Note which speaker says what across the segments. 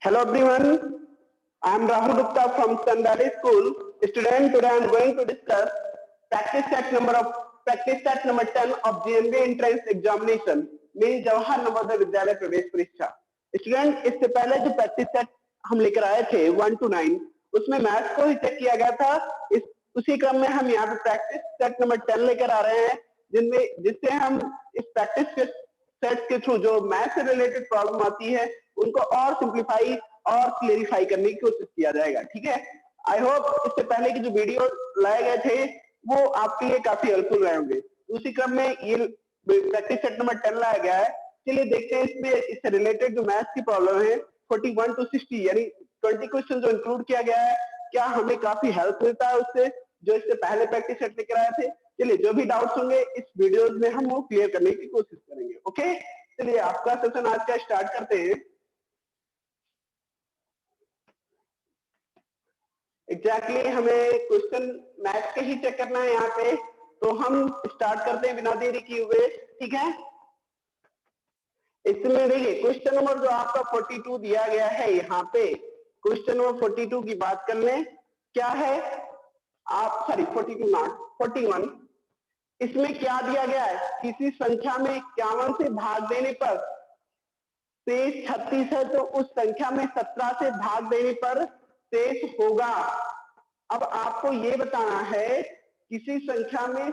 Speaker 1: Hello everyone, I am Rahul Gupta from Sun Valley School. Student, today I am going to discuss practice set number 10 of GNB entrance examination, मेरी जवाहर नवोदय विद्यालय प्रवेश परीक्षा। Student, इससे पहले जो practice set हम लेकर आए थे 1 to 9, उसमें मैथ्स को ही चेक किया गया था। उसी क्रम में हम यहाँ पे प्रैक्टिस सेट नंबर 10 लेकर आ रहे हैं, जिससे हम इस प्रैक्टिस सेट के थ्रू जो मैथ से रिलेटेड प्रॉब्लम आती है उनको और सिंप्लीफाई और क्लेरिफाई करने की कोशिश किया जाएगा। ठीक है, आई होप इससे पहले की जो वीडियो लाए गए थे वो आपके लिए काफी हेल्पफुल रहे होंगे। उसी क्रम में ये प्रैक्टिस सेट नंबर 10 लाया गया है। चलिए देखते हैं इसमें इससे रिलेटेड जो मैथ्स की प्रॉब्लम है 41 to 60 यानी 20 क्वेश्चन जो इंक्लूड किया गया है, क्या हमें काफी हेल्प मिलता है उससे जो इससे पहले प्रैक्टिस सेट लेकर आए थे। चलिए जो भी डाउट्स होंगे इस वीडियो में हम वो क्लियर करने की कोशिश करेंगे। ओके, चलिए आपका सेशन आज का स्टार्ट करते हैं। एग्जैक्टली हमें क्वेश्चन मैथ के ही चेक करना है यहाँ पे, तो हम स्टार्ट करते हैं बिना देरी किए हुए। ठीक है, इसमें देखिए क्वेश्चन नंबर जो आपका 42 दिया गया है, यहाँ पे क्वेश्चन नंबर 42 की बात कर लें। क्या है, आप 42 नॉट 41, इसमें क्या दिया गया है, किसी संख्या में 51 से भाग देने पर शेष 36 है, तो उस संख्या में 17 से भाग देने पर शेष होगा। अब आपको ये बताना है किसी संख्या में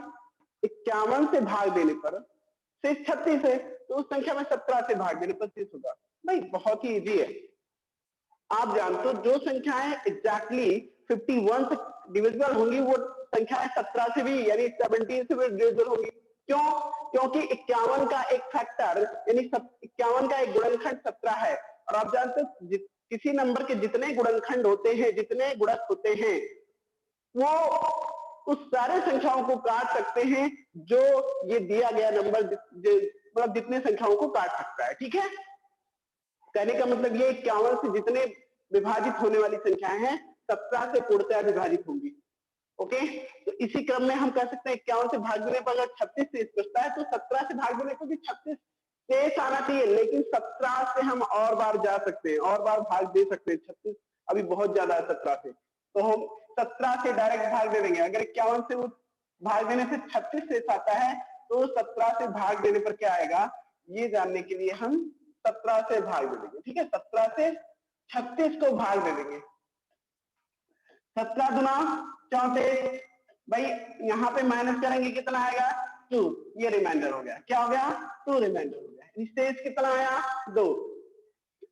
Speaker 1: 51 से भाग देने पर शेष 36 है, तो उस संख्या में 17 से भाग देने पर शेष होगा। भाई बहुत ही इजी है, आप जानते हो जो संख्याएं एग्जैक्टली 51 से डिविजिबल होंगी वो संख्याएं 17 से भी यानी 17 से भी डिविजिबल होंगी। क्यों? क्योंकि 51 का एक फैक्टर यानी 51 का एक गुणनखंड 17 है, और आप जानते हो किसी नंबर के जितने गुणनखंड होते हैं, जितने गुणक होते हैं, वो उस सारे संख्याओं को काट सकते हैं जो ये दिया गया नंबर मतलब जितने संख्याओं को काट सकता है। ठीक है, कहने का मतलब ये 51 से जितने विभाजित होने वाली संख्याएं हैं 17 से पूर्णतः विभाजित होंगी। ओके, तो इसी क्रम में हम कह सकते हैं 51 से भाग देने पर अगर 36 से बचता है तो 17 से भाग देने पर भी 36 शेष आना चाहिए, लेकिन 17 से हम और बार जा सकते हैं, और बार भाग दे सकते हैं। 36 अभी बहुत ज्यादा है 17 से, तो हम 17 से डायरेक्ट भाग दे देंगे। अगर 51 से भाग देने से 36 शेष आता है तो 17 से भाग देने पर क्या आएगा, ये जानने के लिए हम 17 से भाग दे देंगे। ठीक है, 17 से 36 को भाग दे देंगे। 17 गुना 34, भाई यहाँ पे माइनस करेंगे कितना आएगा 2, ये रिमाइंडर हो गया। क्या हो गया, 2 रिमाइंडर हो गया। शेष कितना आया 2।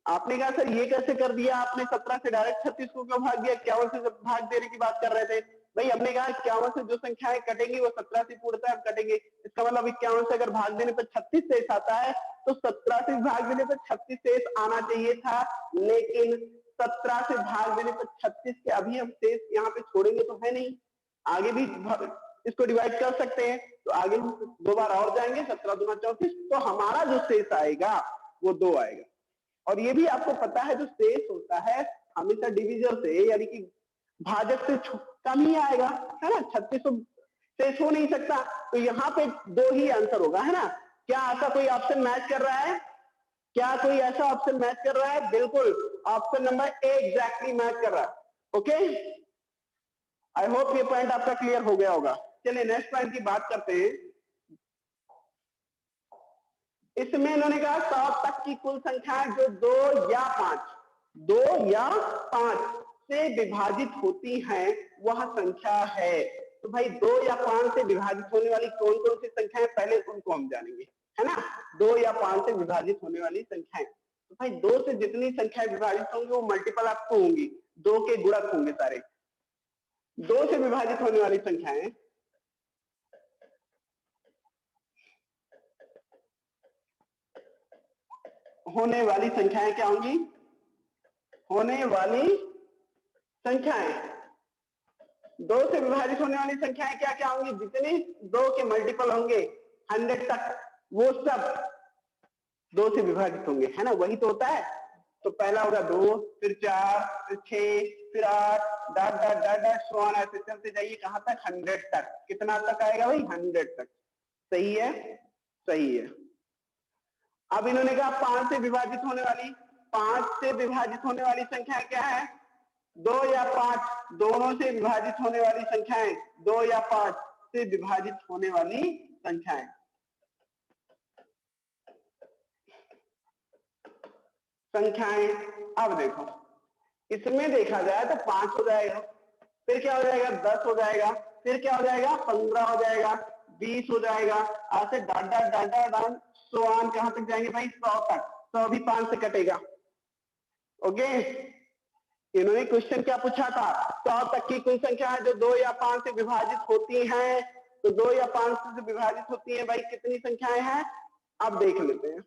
Speaker 1: आपने कहा सर ये कैसे कर दिया आपने, 17 से डायरेक्ट 36 को क्यों भाग दिया, 51 से जब भाग देने की बात कर रहे थे। भाई हमने कहा 51 से जो संख्याएं कटेंगी वो 17 से पूर्णतः कटेंगे। इसका मतलब 51 से अगर भाग देने पर 36 शेष आता है तो 17 से भाग देने पर 36 शेष आना चाहिए था, लेकिन 17 से भाग देने पर 36 के अभी हम शेष यहाँ पे छोड़ेंगे तो है नहीं, आगे भी इसको डिवाइड कर सकते हैं, तो आगे हम 2 बार और जाएंगे, 17 दूना 34, तो हमारा जो शेष आएगा वो 2 आएगा। और ये भी आपको पता है जो शेष होता है हमेशा डिविजन से यानी कि भाजक से कम ही आएगा, है ना। 36 शेष हो नहीं सकता, तो यहाँ पे 2 ही आंसर होगा, है ना। क्या ऐसा कोई ऑप्शन मैच कर रहा है, क्या कोई ऐसा ऑप्शन मैच कर रहा है? बिल्कुल, option number A exactly match कर रहा है। ओके, आई होप ये पॉइंट आपका क्लियर हो गया होगा। चलिए नेक्स्ट पॉइंट की बात करते हैं। इसमें इन्होंने कहा 100 तक की कुल संख्या जो 2 या 5 से विभाजित होती हैं वह संख्या है। तो भाई 2 या 5 से विभाजित होने वाली कौन कौन सी संख्याएं, पहले उनको हम जानेंगे, है ना। 2 या 5 से विभाजित होने वाली संख्याएं, तो भाई 2 से जितनी संख्याएं विभाजित होंगी वो मल्टीपल आपको होंगी, 2 के गुणक होंगे सारे। 2 से विभाजित होने वाली संख्याएं क्या होंगी, होने वाली संख्याएं 2 से विभाजित होने वाली संख्याएं क्या क्या होंगी, जितने 2 के मल्टीपल होंगे 100 तक वो सब 2 से विभाजित होंगे, है ना। वही तो होता है। तो पहला होगा 2, फिर 4, फिर 6, फिर 8, dot dot dot dot so on, ऐसे चलते जाइए कहां तक, 100 तक। कितना तक आएगा भाई, 100 तक। सही है, सही है। अब इन्होंने कहा 5 से विभाजित होने वाली, 5 से विभाजित होने वाली संख्या क्या है? 2 या 5 दोनों से विभाजित होने वाली संख्याएं, 2 या 5 से विभाजित होने वाली संख्याएं। अब देखो, इसमें देखा जाए तो 5 हो जाएगा, फिर क्या हो जाएगा? 10 हो जाएगा, फिर क्या हो जाएगा? 15 हो जाएगा, 20 हो जाएगा, ऐसे डाट सो ऑन कहां तक जाएंगे भाई? 100 तक। 100 भी 5 से कटेगा। ओके, इन्होंने क्वेश्चन क्या पूछा था? 100 तक की कुल संख्या है जो 2 या 5 से विभाजित होती हैं। तो 2 या 5 से विभाजित होती हैं भाई, कितनी संख्याएं हैं? अब देख लेते हैं।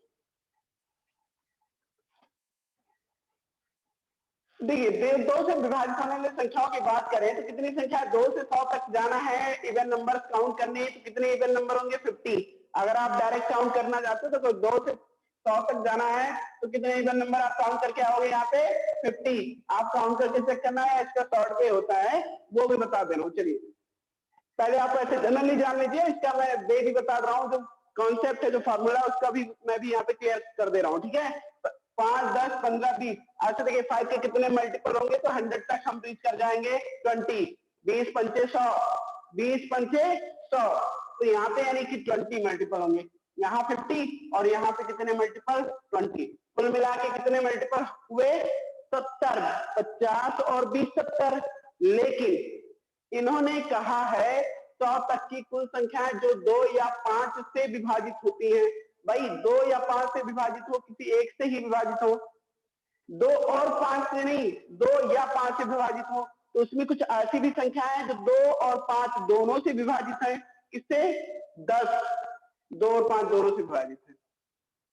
Speaker 1: देखिए, 2 से विभाजित होने वाली संख्याओं की बात करें तो कितनी संख्या? 2 से 100 तक जाना है, इवन नंबर काउंट करने, तो कितने इवन नंबर होंगे? 50। अगर आप डायरेक्ट काउंट करना चाहते हो तो 2 से 100 तक जाना है तो कितने इवन नंबर आप काउंट करके आओगे? यहाँ पे 50। आप काउंट करके चेक करना है, इसका शॉर्ट वे होता है, वो भी बता दे रहा हूँ। चलिए, पहले आप ऐसे जनरली जान लीजिए, इसका मैं वे भी बता रहा हूँ, जो कॉन्सेप्ट है, जो फॉर्मूला, उसका भी मैं भी यहाँ पे क्लियर कर दे रहा हूँ। ठीक है, 5, 10, 15, 20। अच्छा देखिए, 5 के कितने मल्टीपल होंगे? तो 100 तक हम रीच कर जाएंगे। 20, 20 पंचे 100, 20 पंचे 100। तो यहाँ पे यानी कि 20 मल्टीपल होंगे, यहाँ 50 और यहाँ पे कितने मल्टीपल? 20। कुल मिला के कितने मल्टीपल हुए? 70। 50 और 20 70। लेकिन इन्होंने कहा है 100 तक की कुल संख्याएं जो 2 या 5 से विभाजित होती हैं। भाई 2 या 5 से विभाजित हो, किसी एक से ही विभाजित हो, 2 और 5 से नहीं, 2 या 5 से विभाजित हो, तो उसमें कुछ ऐसी भी संख्याएं हैं जो 2 और 5 दोनों से विभाजित है। किससे? 10। 2 और 5 दोनों से विभाजित है।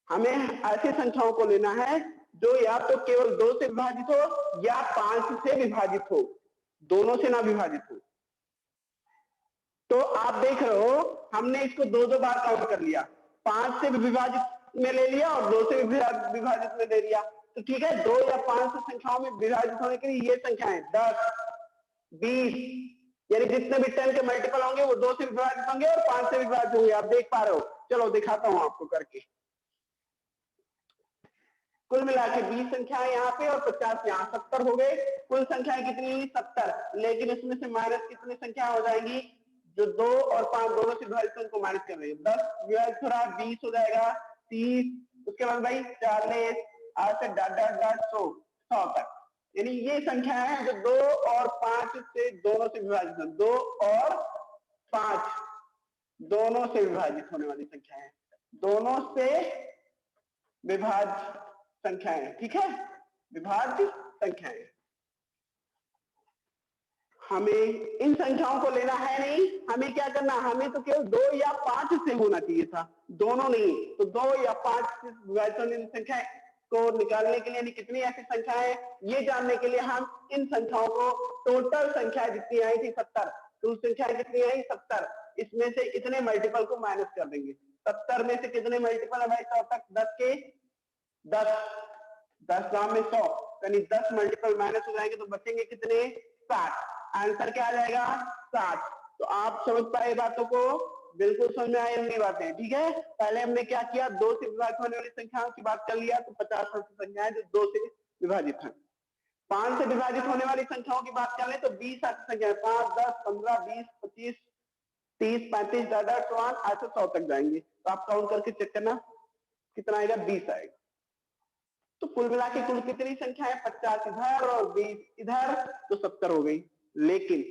Speaker 1: हमें ऐसी संख्याओं को लेना है जो या तो केवल 2 से विभाजित हो या 5 से विभाजित हो, दोनों से ना विभाजित हो। तो आप देख रहे हो, हमने इसको 2 बार काउंट कर लिया, 5 से विभाजित में ले लिया और 2 से विभाजित में ले लिया। तो ठीक है, 2 या 5 संख्याओं में विभाजित होने के लिए ये संख्याएं 10, 20, यानी जितने भी 10 के मल्टीपल होंगे वो 2 से विभाजित होंगे और 5 से विभाजित होंगे। आप देख पा रहे हो? चलो दिखाता हूं आपको करके। कुल मिला के 20 संख्याएं यहाँ पे और 50 यहाँ, 70 हो गए। कुल संख्याएं कितनी? 70। लेकिन इसमें से माइनस कितनी संख्या हो जाएंगी? जो 2 और 5 दोनों से विभाजित है उनको माइनस कर देंगे। 10 विभाजित हो रहा, 20 हो जाएगा, 30, उसके बाद भाई 40, ऐसे डाट डाट डाट 100 तक। यानी ये संख्या है जो 2 और 5 से दोनों से विभाजित है। 2 और 5 दोनों से विभाजित होने वाली संख्या है, दोनों से विभाज्य संख्याएं। ठीक है, विभाज्य संख्याएं। हमें इन संख्याओं को लेना है नहीं, हमें क्या करना? हमें तो केवल 2 या 5 से होना चाहिए था, दोनों नहीं। तो 2 या 5 से विभाजित होने वाली संख्या को निकालने के लिए कितनी ऐसी संख्याएं, ये जानने के लिए हम इन संख्याओं को, टोटल संख्या जितनी आई थी 70, तो संख्या कितनी आई? 70। इसमें से इतने मल्टीपल को माइनस कर देंगे। 70 में से कितने मल्टीपल है भाई? 100 तक 10 के 10, 10 दाम में 100, यानी 10 मल्टीपल माइनस हो जाएंगे तो बचेंगे कितने? 60। आंसर क्या आ जाएगा? 60। तो आप समझ पाए बातों को? बिल्कुल समझ में आई होंगी बातें। ठीक है, पहले हमने क्या किया? 2 से विभाजित होने वाली संख्याओं की बात कर लिया, तो 50 ऐसी संख्याएं जो 2 से विभाजित है। 5 से विभाजित होने वाली संख्याओं की बात कर ले तो 20 ऐसी संख्या, 5, 10, 15, 20, 25, 30, 35, दादा ऐसे 100 तक जाएंगे। तो आप काउंट करके चेक करना कितना आएगा? 20 आएगा। तो कुल मिला के कुल कितनी संख्या है? 50 इधर और 20 इधर, तो 70 हो गई। लेकिन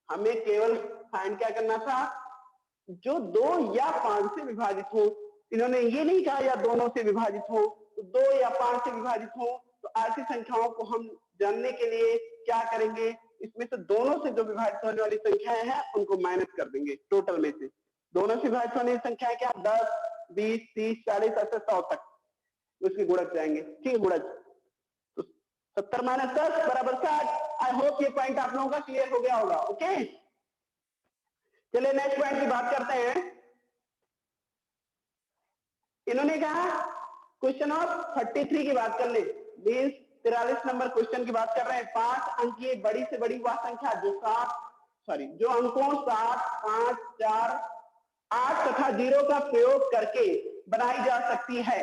Speaker 1: हमें केवल फाइंड क्या करना था? जो 2 या 5 से विभाजित हो। इन्होंने ये नहीं कहा या दोनों से विभाजित हो, तो 2 या 5 से विभाजित हो। तो ऐसी संख्याओं को हम जानने के लिए क्या करेंगे? इसमें से दोनों से जो विभाजित होने वाली संख्याएं हैं उनको माइनस कर देंगे टोटल में से। दोनों से विभाजित होने वाली संख्या क्या? 10, 20, 30, 40 ऐसे 100 तक उसकी गुणक जाएंगे। ठीक है, गुणक। तो 70 माइनस 10 बराबर 60। आई होप ये पॉइंट आप लोगों का क्लियर हो गया होगा। ओके, चलिए नेक्स्ट पॉइंट की बात करते हैं। इन्होंने कहा क्वेश्चन ऑफ 33 की बात कर ले, मीन्स 43 नंबर क्वेश्चन की बात कर रहे हैं। 5 अंक की बड़ी से बड़ी वह संख्या जो अंकों 7, 5, 4, 8 तथा 0 का प्रयोग करके बनाई जा सकती है।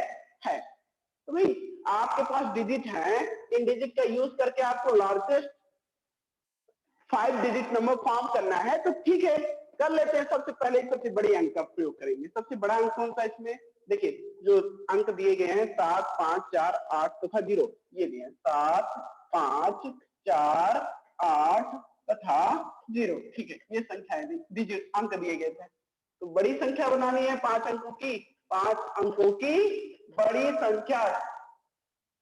Speaker 1: तो भाई आपके पास डिजिट है, इन डिजिट का यूज करके आपको लार्जेस्ट 5 डिजिट नंबर फॉर्म करना है, तो ठीक है कर लेते हैं। सबसे पहले सबसे बड़ी अंक का प्रयोग करेंगे। सबसे बड़ा अंक कौन सा इसमें? देखिए जो अंक दिए गए हैं 7, 5, 4, 8 तथा 0, ये दिए हैं 7, 5, 4, 8 तथा 0। ठीक है, ये संख्या है, डिजिट अंक दिए गए थे। तो बड़ी संख्या बनानी है 5 अंकों की, 5 अंकों की बड़ी संख्या,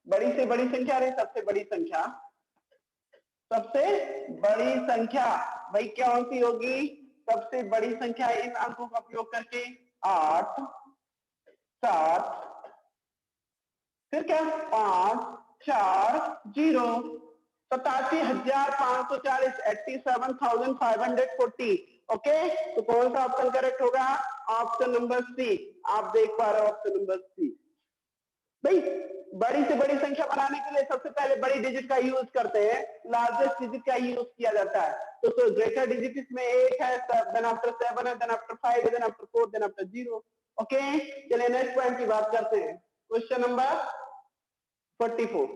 Speaker 1: बड़ी से बड़ी संख्या रही, सबसे बड़ी संख्या, सबसे बड़ी संख्या भाई कौन सी होगी? सबसे बड़ी संख्या इन अंकों का उपयोग करके 8, 7, फिर क्या 5, 4, 0, 87,540, 87,540। ओके, तो कौन सा ऑप्शन करेक्ट होगा? Option number C. आप देख पा रहे हो ऑप्शन नंबर सी। भाई बड़ी से बड़ी संख्या बनाने के लिए सबसे पहले बड़ी डिजिट का यूज करते हैं, लार्जेस्ट डिजिट का यूज किया जाता है। तो ग्रेटर डिजिट इसमें 8 है, देन आफ्टर 7 है, देन आफ्टर 5 है, then after 4, then after 0। Okay, चलिए नेक्स्ट पॉइंट की बात करते हैं। क्वेश्चन नंबर 44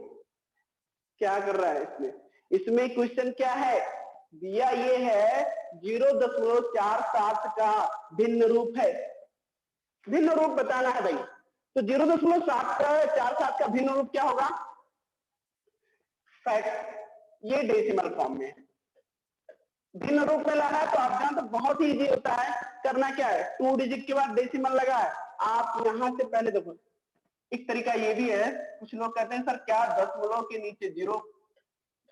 Speaker 1: क्या कर रहा है इसमें? इसमें क्वेश्चन क्या है दिया? ये है 0.47 का भिन्न रूप है, भिन्न रूप बताना है भाई। तो 0.47 का भिन्न रूप क्या होगा? ये डेसिमल फॉर्म में भिन्न रूप में लाना है, तो आप जानते बहुत ही इजी होता है। करना क्या है, 2 डिजिट के बाद डेसिमल लगा है, आप यहां से पहले देखो। एक तरीका ये भी है, कुछ लोग कहते हैं सर क्या दशमलव के नीचे 0,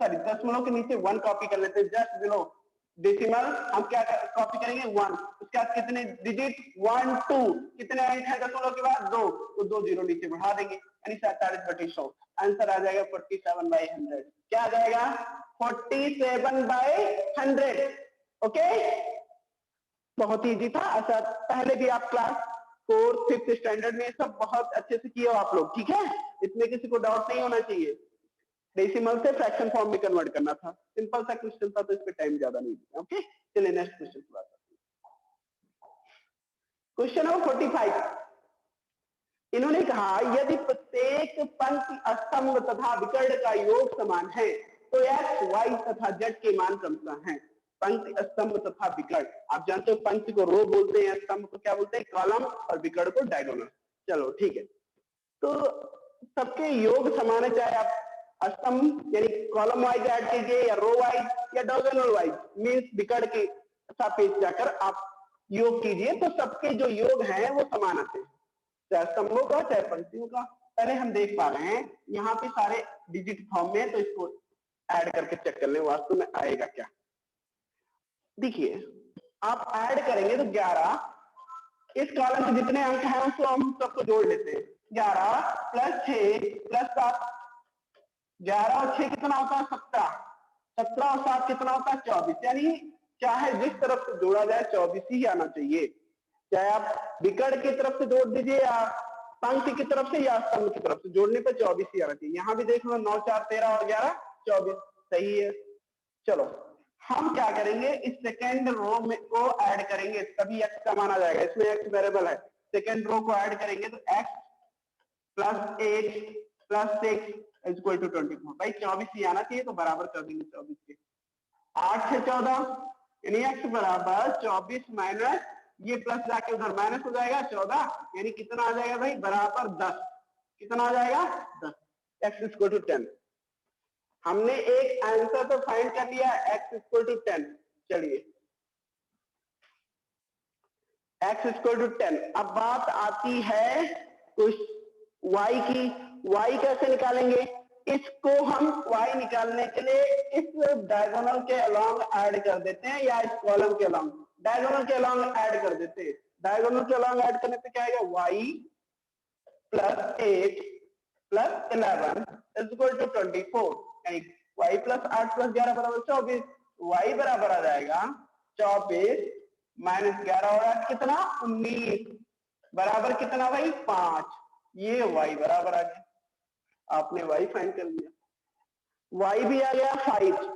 Speaker 1: सॉरी दशमलव के नीचे 1 कॉपी कर लेते हैं, जस्ट बिलो डेसिमल हम क्या कॉपी करेंगे 1। उसके बाद कितने डिजिट 1, 2, कितने अंक है दशमलव के बाद 2, तो 2 0 नीचे बढ़ा देंगे, यानी 47/100। आंसर आ जाएगा 47/100। क्या आ जाएगा? 47/100। ओके, बहुत इजी था। अच्छा, पहले भी आप क्लास 4th 5th स्टैंडर्ड में सब बहुत अच्छे से किए हो आप लोग, ठीक है, इसमें किसी को डाउट नहीं होना चाहिए। डेसिमल से फ्रैक्शन फॉर्म में कन्वर्ट करना था, सिंपल सा क्वेश्चन था, तो इस पे टाइम ज्यादा नहीं दिया। ओके, चलिए नेक्स्ट क्वेश्चन की बात करते हैं। क्वेश्चन नंबर 45, इन्होंने कहा यदि प्रत्येक पंक्ति स्तंभ तथा विकर्ण का योग समान है तो x, y तथा z के मान क्रमशः हैं। पंक्ति, स्तंभ तथा विकर्ण, आप जानते हो पंक्ति को रो बोलते हैं, स्तंभ को क्या बोलते हैं? कॉलम, और विकर्ण को डायगोनल। चलो ठीक है, तो सबके योग समान है, चाहे आप स्तंभ यानी कॉलम वाइज ऐड कीजिए या रो वाइज या डायगोनल वाइज, मींस विकर्ण के सापेक्ष जाकर आप योग कीजिए, तो सबके जो योग हैं वो समान आते हैं, चाहे स्तंभों का चाहे पंक्तियों का। पहले हम देख पा रहे हैं यहाँ पे सारे डिजिट फॉर्म में, तो इसको ऐड करके चेक कर लें वास्तव में आएगा क्या। देखिए आप ऐड करेंगे तो 11, इस कॉलम के जितने अंक हैं उसको हम सबको जोड़ लेते हैं। 11 + 6 + 7, 11 और 6 कितना होता है? 17, 17 और 7 कितना होता है? 24। यानी चाहे जिस तरफ से जोड़ा जाए 24 ही आना चाहिए, चाहे आप विकर्ण की तरफ से जोड़ दीजिए या पंक्ति की तरफ से या स्तंभ की तरफ से, जोड़ने पर 24 ही आना चाहिए। यहाँ भी देख लो 9, 4, 13 और 11 24, सही है। चलो हम क्या करेंगे, इस सेकेंड रो में को ऐड करेंगे, तभी x का मान आ जाएगा, इसमें x वेरिएबल है। सेकेंड रो को ऐड करेंगे तो x + 8 + 6 = 24। भाई 24 ही आना चाहिए, तो बराबर कर देंगे 24 के। 8 से 14 यानी x बराबर 24 माइनस ये प्लस जाके उधर माइनस हो जाएगा 14, यानी कितना आ जाएगा भाई? बराबर 10। कितना आ जाएगा? 10। x = 10। हमने एक आंसर तो फाइंड कर लिया, x = 10। चलिए x = 10। अब बात आती है कुछ y की। y कैसे निकालेंगे? इसको हम y निकालने के लिए इस डायगोनल के अलोंग ऐड कर देते हैं, या इस कॉलम के अलोंग, डायगोनल के अलोंग ऐड कर देते हैं। डायगोनल के अलोंग ऐड करने पे क्या आएगा? y + 8 + 11 = 24, यानी y + 8 + 11 = 24। y बराबर आ जाएगा 24 माइनस 11 और 8 कितना? 19, बराबर कितना भाई? 5। ये y बराबर आ गया, आपने y फाइंड कर लिया। y भी आ गया 5,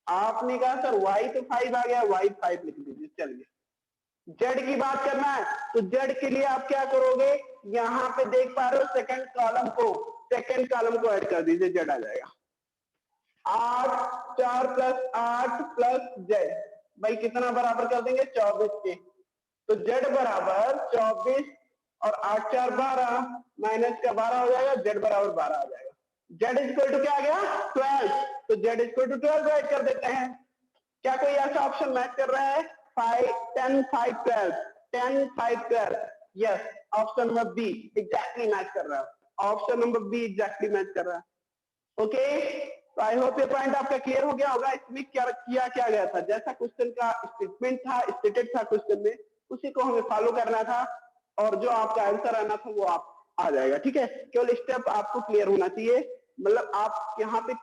Speaker 1: आपने कहा सर y तो 5 आ गया, y 5 लिख दीजिए। चलिए z की बात करना है, तो z के लिए आप क्या करोगे? यहाँ पे देख पा रहे हो सेकंड कॉलम को, सेकेंड कॉलम को ऐड कर दीजिए, जेड आ जाएगा। 8 4 प्लस 8 प्लस जेड, भाई कितना बराबर कर देंगे 24 के, तो जेड बराबर 24 और 8 4 12 माइनस का 12 हो जाएगा, जेड बराबर 12 आ जाएगा। जेड इक्वल टू क्या आ गया 12, तो जेड इक्वल टू 12 ऐड कर देते हैं। क्या कोई ऐसा ऑप्शन मैच कर रहा है? 5 10 5 12 10 5 12, yes, option number B exactly match कर रहा है, option number B exactly match कर रहा है। ओके, तो आई होप ये पॉइंट आपका क्लियर हो गया होगा। इसमें क्या किया गया था, जैसा क्वेश्चन का स्टेटमेंट था, स्टेटेड था क्वेश्चन में, उसी को हमें फॉलो करना था और जो आपका आंसर आना था वो आप आ जाएगा। ठीक है, केवल स्टेप आपको क्लियर होना चाहिए, मतलब आप यहाँ पे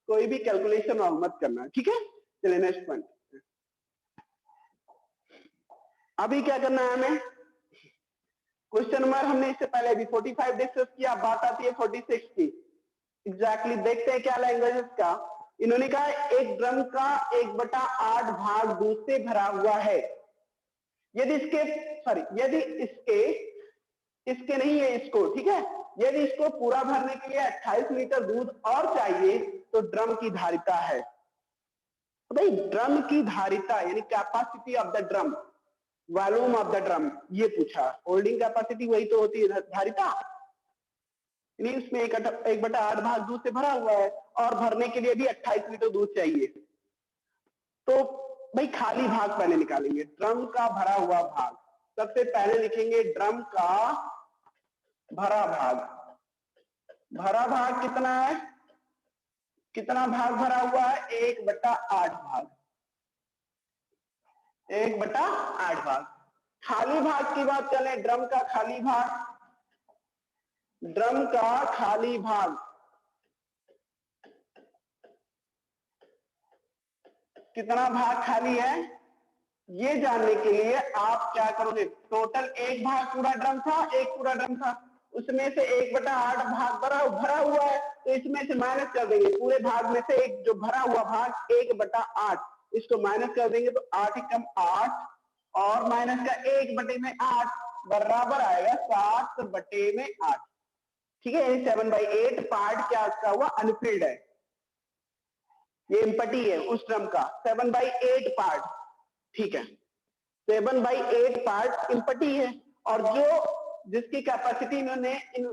Speaker 1: कोई भी कैलकुलेशन और मत करना। ठीक है, चलिए नेक्स्ट पॉइंट। अभी क्या करना है हमें, क्वेश्चन नंबर हमने इससे पहले भी 45 डिस्कस किया, बात आती है 46 की। एग्जैक्टली देखते हैं क्या लैंग्वेज का। इन्होंने कहा एक ड्रम का 1/8 भाग दूध से भरा हुआ है, यदि इसके नहीं है इसको, ठीक है, यदि इसको पूरा भरने के लिए 28 लीटर दूध और चाहिए तो ड्रम की धारिता है। तो भाई ड्रम की धारिता यानी capacity of the drum, volume of the drum, ये पूछा। होल्डिंग कैपेसिटी वही तो होती है धारिता, इसमें 1/8 भाग दूध से भरा हुआ है और भरने के लिए भी 28 लीटर दूध चाहिए। तो भाई खाली भाग पहले निकालेंगे, ड्रम का भरा हुआ भाग। सबसे पहले लिखेंगे ड्रम का भरा भाग। भरा भाग कितना है, कितना भाग भरा हुआ है, 1/8 भाग, 1/8 भाग। खाली भाग की बात करें, ड्रम का खाली भाग, ड्रम का खाली भाग कितना भाग खाली है, ये जानने के लिए आप क्या करोगे, टोटल एक भाग पूरा ड्रम था, एक पूरा ड्रम था, उसमें से 1/8 भाग भरा हुआ है, तो इसमें से माइनस कर देंगे, पूरे भाग में से एक जो भरा हुआ भाग 1/8, इसको माइनस कर देंगे तो 8 × 8 और माइनस का 1/8 बराबर आएगा 7/8। ठीक है, 7/8 पार्ट क्या इसका हुआ, अनफिल्ड है, ये एम्पटी है उस ड्रम का 7/8 पार्ट। ठीक है, 7/8 पार्ट एम्पटी है, और जो जिसकी कैपेसिटी इन्होंने इन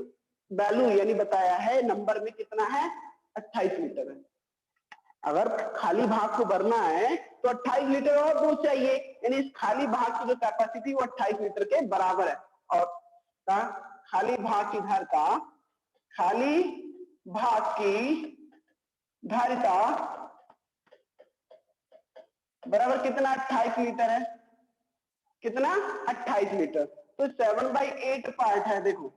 Speaker 1: वैल्यू यानी बताया है नंबर में कितना है, 28 लीटर है। अगर खाली भाग को भरना है तो 28 लीटर और दूध चाहिए, यानी इस खाली भाग की जो कैपेसिटी वो 28 लीटर के बराबर है। और खाली भाग की धारिता, खाली भाग की धारिता बराबर कितना, 28 लीटर है, कितना 28 लीटर, तो 7/8 पार्ट है। देखो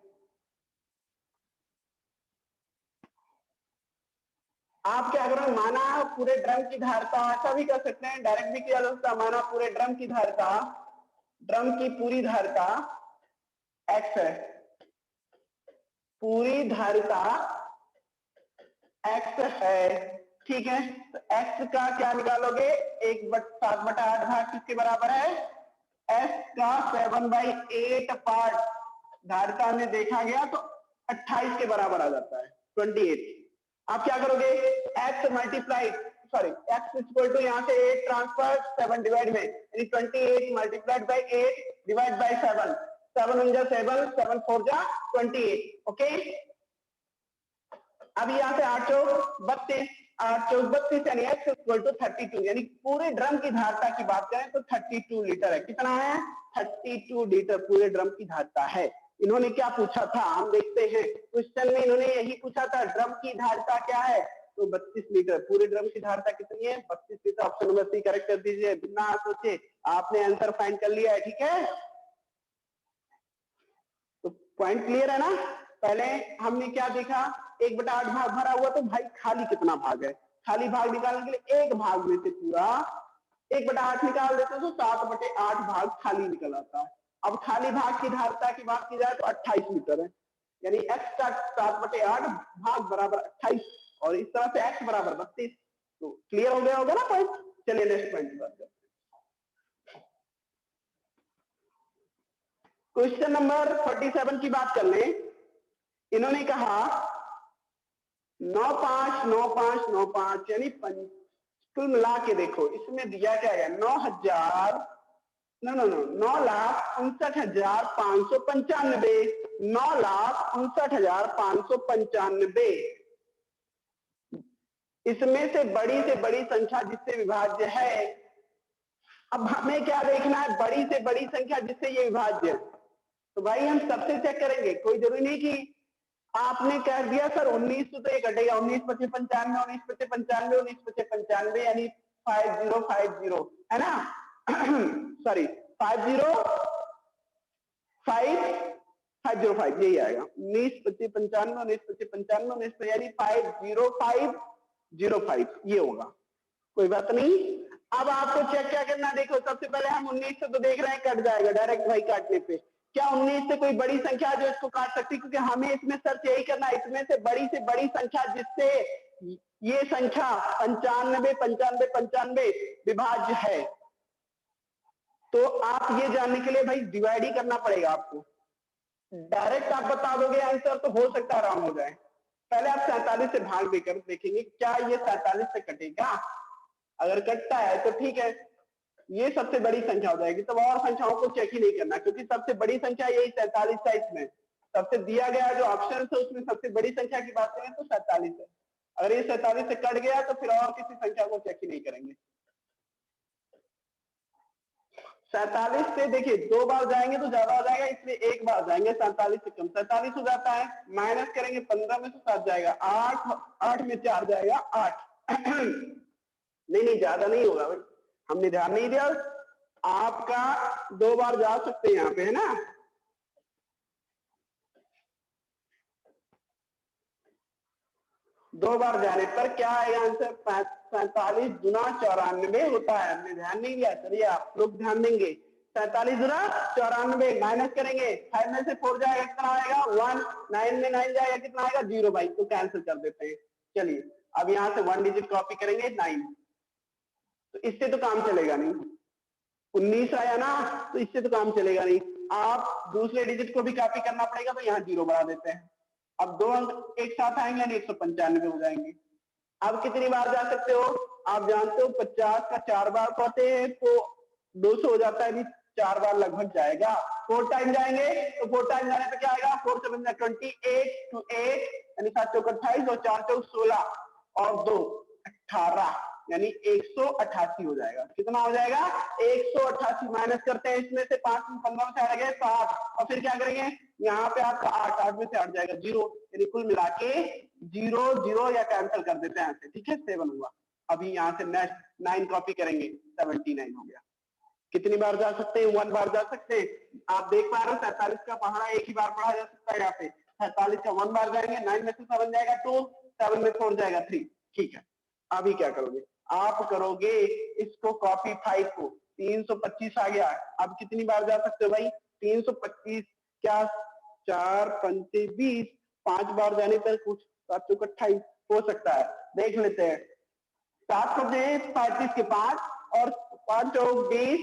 Speaker 1: आप क्या करोगे, माना पूरे ड्रम की धारिता, ऐसा भी कर सकते हैं, डायरेक्ट भी किया जा सकता है, माना पूरे ड्रम की धारिता, ड्रम की पूरी धारिता x है, पूरी धारिता x है, ठीक है, तो x का क्या निकालोगे, 7/8 भाग किसके बराबर है, s का 7/8 पार्ट धारिता में देखा गया तो 28 के बराबर आ जाता है, 28। आप क्या करोगे, x multiply x equal to यहाँ से 8 ट्रांसफर 7 डिवाइड में, यानी 28 multiplied by 8 divide by 7, 7 1 7, 7 4 28। Okay, अब यहाँ से 8 चौक 32, 8 चौक 32 यानी x इक्वल टू 32, यानी पूरे ड्रम की धारिता की बात करें तो 32 लीटर है। कितना है, 32 लीटर पूरे ड्रम की धारिता है। इन्होंने क्या पूछा था, हम देखते हैं क्वेश्चन में, इन्होंने यही पूछा था ड्रम की धारिता क्या है, तो 32 लीटर। पूरे ड्रम की धारिता कितनी है, 32 litre. Option number C correct कर दीजिए, बिना सोचे आपने आंसर फाइंड कर लिया है। ठीक है, तो पॉइंट क्लियर है ना। पहले हमने क्या देखा, 1/8 भाग भरा हुआ, तो भाई खाली कितना भाग है, खाली भाग निकालने के लिए एक भाग में से पूरा 1/8 निकाल देते तो 7/8 भाग खाली निकल आता है। अब खाली भाग की धारिता की बात की जाए तो 28 लीटर है, यानी x का 7/8 भाग बराबर 28, और इस तरह से x बराबर 32। तो क्लियर हो गया होगा ना पॉइंट। चलिए नेक्स्ट पॉइंट की बात करते हैं। क्वेश्चन नंबर 47 की बात कर लें। इन्होंने कहा 9 5 9 5 9 5 यानी कुल मिला के देखो इसमें दिया क्या है 9,000 नो 9,59,595 9,59,595 इसमें से बड़ी संख्या जिससे विभाज्य है। अब हमें क्या देखना है बड़ी से बड़ी संख्या जिससे ये विभाज्य है। तो भाई हम सबसे चेक करेंगे, कोई जरूरी नहीं कि आपने कह दिया सर 19 तो ये कटेगा 19 25 95 19 25 95 19 25 95 यानी 5050 है ना सॉरी 505 यही आएगा 19 25 95 19 25 95 19 यानी 50505 ये होगा, कोई बात नहीं। अब आपको चेक क्या करना, देखो सबसे पहले हम 19 से तो देख रहे हैं कट जाएगा डायरेक्ट भाई काटने पे। क्या 19 से कोई बड़ी संख्या जो इसको काट सकती, क्योंकि हमें इसमें सर्च यही करना है इसमें से बड़ी संख्या जिससे ये संख्या 95 95 95 विभाज्य है। तो आप ये जानने के लिए भाई डिवाइड ही करना पड़ेगा आपको। डायरेक्ट आप बता दोगे आंसर तो हो सकता है रॉन्ग हो जाए। पहले आप 47 से भाग देकर देखेंगे क्या ये 47 से कटेगा, अगर कटता है तो ठीक है, ये सबसे बड़ी संख्या हो जाएगी। तब और संख्याओं को चेक ही नहीं करना, क्योंकि सबसे बड़ी संख्या यही 47 है। इसमें सबसे दिया गया जो ऑप्शन है उसमें सबसे बड़ी संख्या की बात करें तो 47 है। अगर ये 47 से कट गया तो फिर और किसी संख्या को चेक ही नहीं करेंगे। 47 से देखिए 2 बार जाएंगे तो ज्यादा हो जाएगा, इसलिए एक बार जाएंगे। 47 से कम 47 हो जाता है, माइनस करेंगे 15 में से 7 जाएगा, 8 में 4 जाएगा 8 नहीं ज्यादा नहीं होगा भाई, हमने ध्यान नहीं दिया। आपका 2 बार जा सकते हैं यहाँ पे, है ना। दो बार जाने पर क्या आएगा आंसर, 47 गुना 94 होता है। हमने ध्यान नहीं दिया, चलिए आप लोग ध्यान देंगे। 47 गुना 94 माइनस करेंगे, 5 में से 4 जाएगा कितना आएगा 1, 9 में 9 जाएगा कितना आएगा 0 भाई, तो कैंसिल कर देते हैं। चलिए अब यहाँ से 1 डिजिट कॉपी करेंगे 9, तो इससे तो काम चलेगा नहीं। 19 आया ना, तो इससे तो काम चलेगा नहीं। आप दूसरे डिजिट को भी कॉपी करना पड़ेगा, तो यहाँ 0 बढ़ा देते हैं। अब 2 अंक एक साथ आएंगे यानी 195 हो जाएंगे। अब कितनी बार जा सकते हो, आप जानते हो 50 का 4 बार पढ़ते हैं तो 200 हो जाता है, 4 बार लगभग जाएगा। 4 टाइम जाएंगे तो 4 टाइम जाने पे क्या आएगा, 4 से बन 28 to 8 यानी 7 चौक 28 और 4 चौक 16 और 2 18 यानी 188 हो जाएगा। कितना हो जाएगा 188। माइनस करते हैं इसमें से 5 में 15 से आ गए 7 और फिर क्या करेंगे यहाँ पे आपका 8 में से 8 जाएगा 0, यानी कुल मिला के 0 या कैंसिल कर देते हैं ऐसे, ठीक है 7 हुआ। अभी यहाँ से नेक्स्ट 9 कॉपी करेंगे 79 हो गया। कितनी बार जा सकते हैं, 1 बार जा सकते हैं। आप देख पा रहे हो 47 का पहाड़ा एक ही बार पढ़ा जा सकता है। यहाँ पे 47 का 1 बार जाएंगे, 9 में से 7 जाएगा 2, 7 में 4 जाएगा 3, ठीक है। अभी क्या करोगे, आप करोगे इसको कॉपी 5 को, 325 आ गया। अब कितनी बार जा सकते हो भाई 325 क्या 4 पंचे 20, 5 बार जाने पर कुछ 7 चौक 28 हो सकता है। देख लेते हैं 7 पंचे 35 के 5 और 5 चौक 20,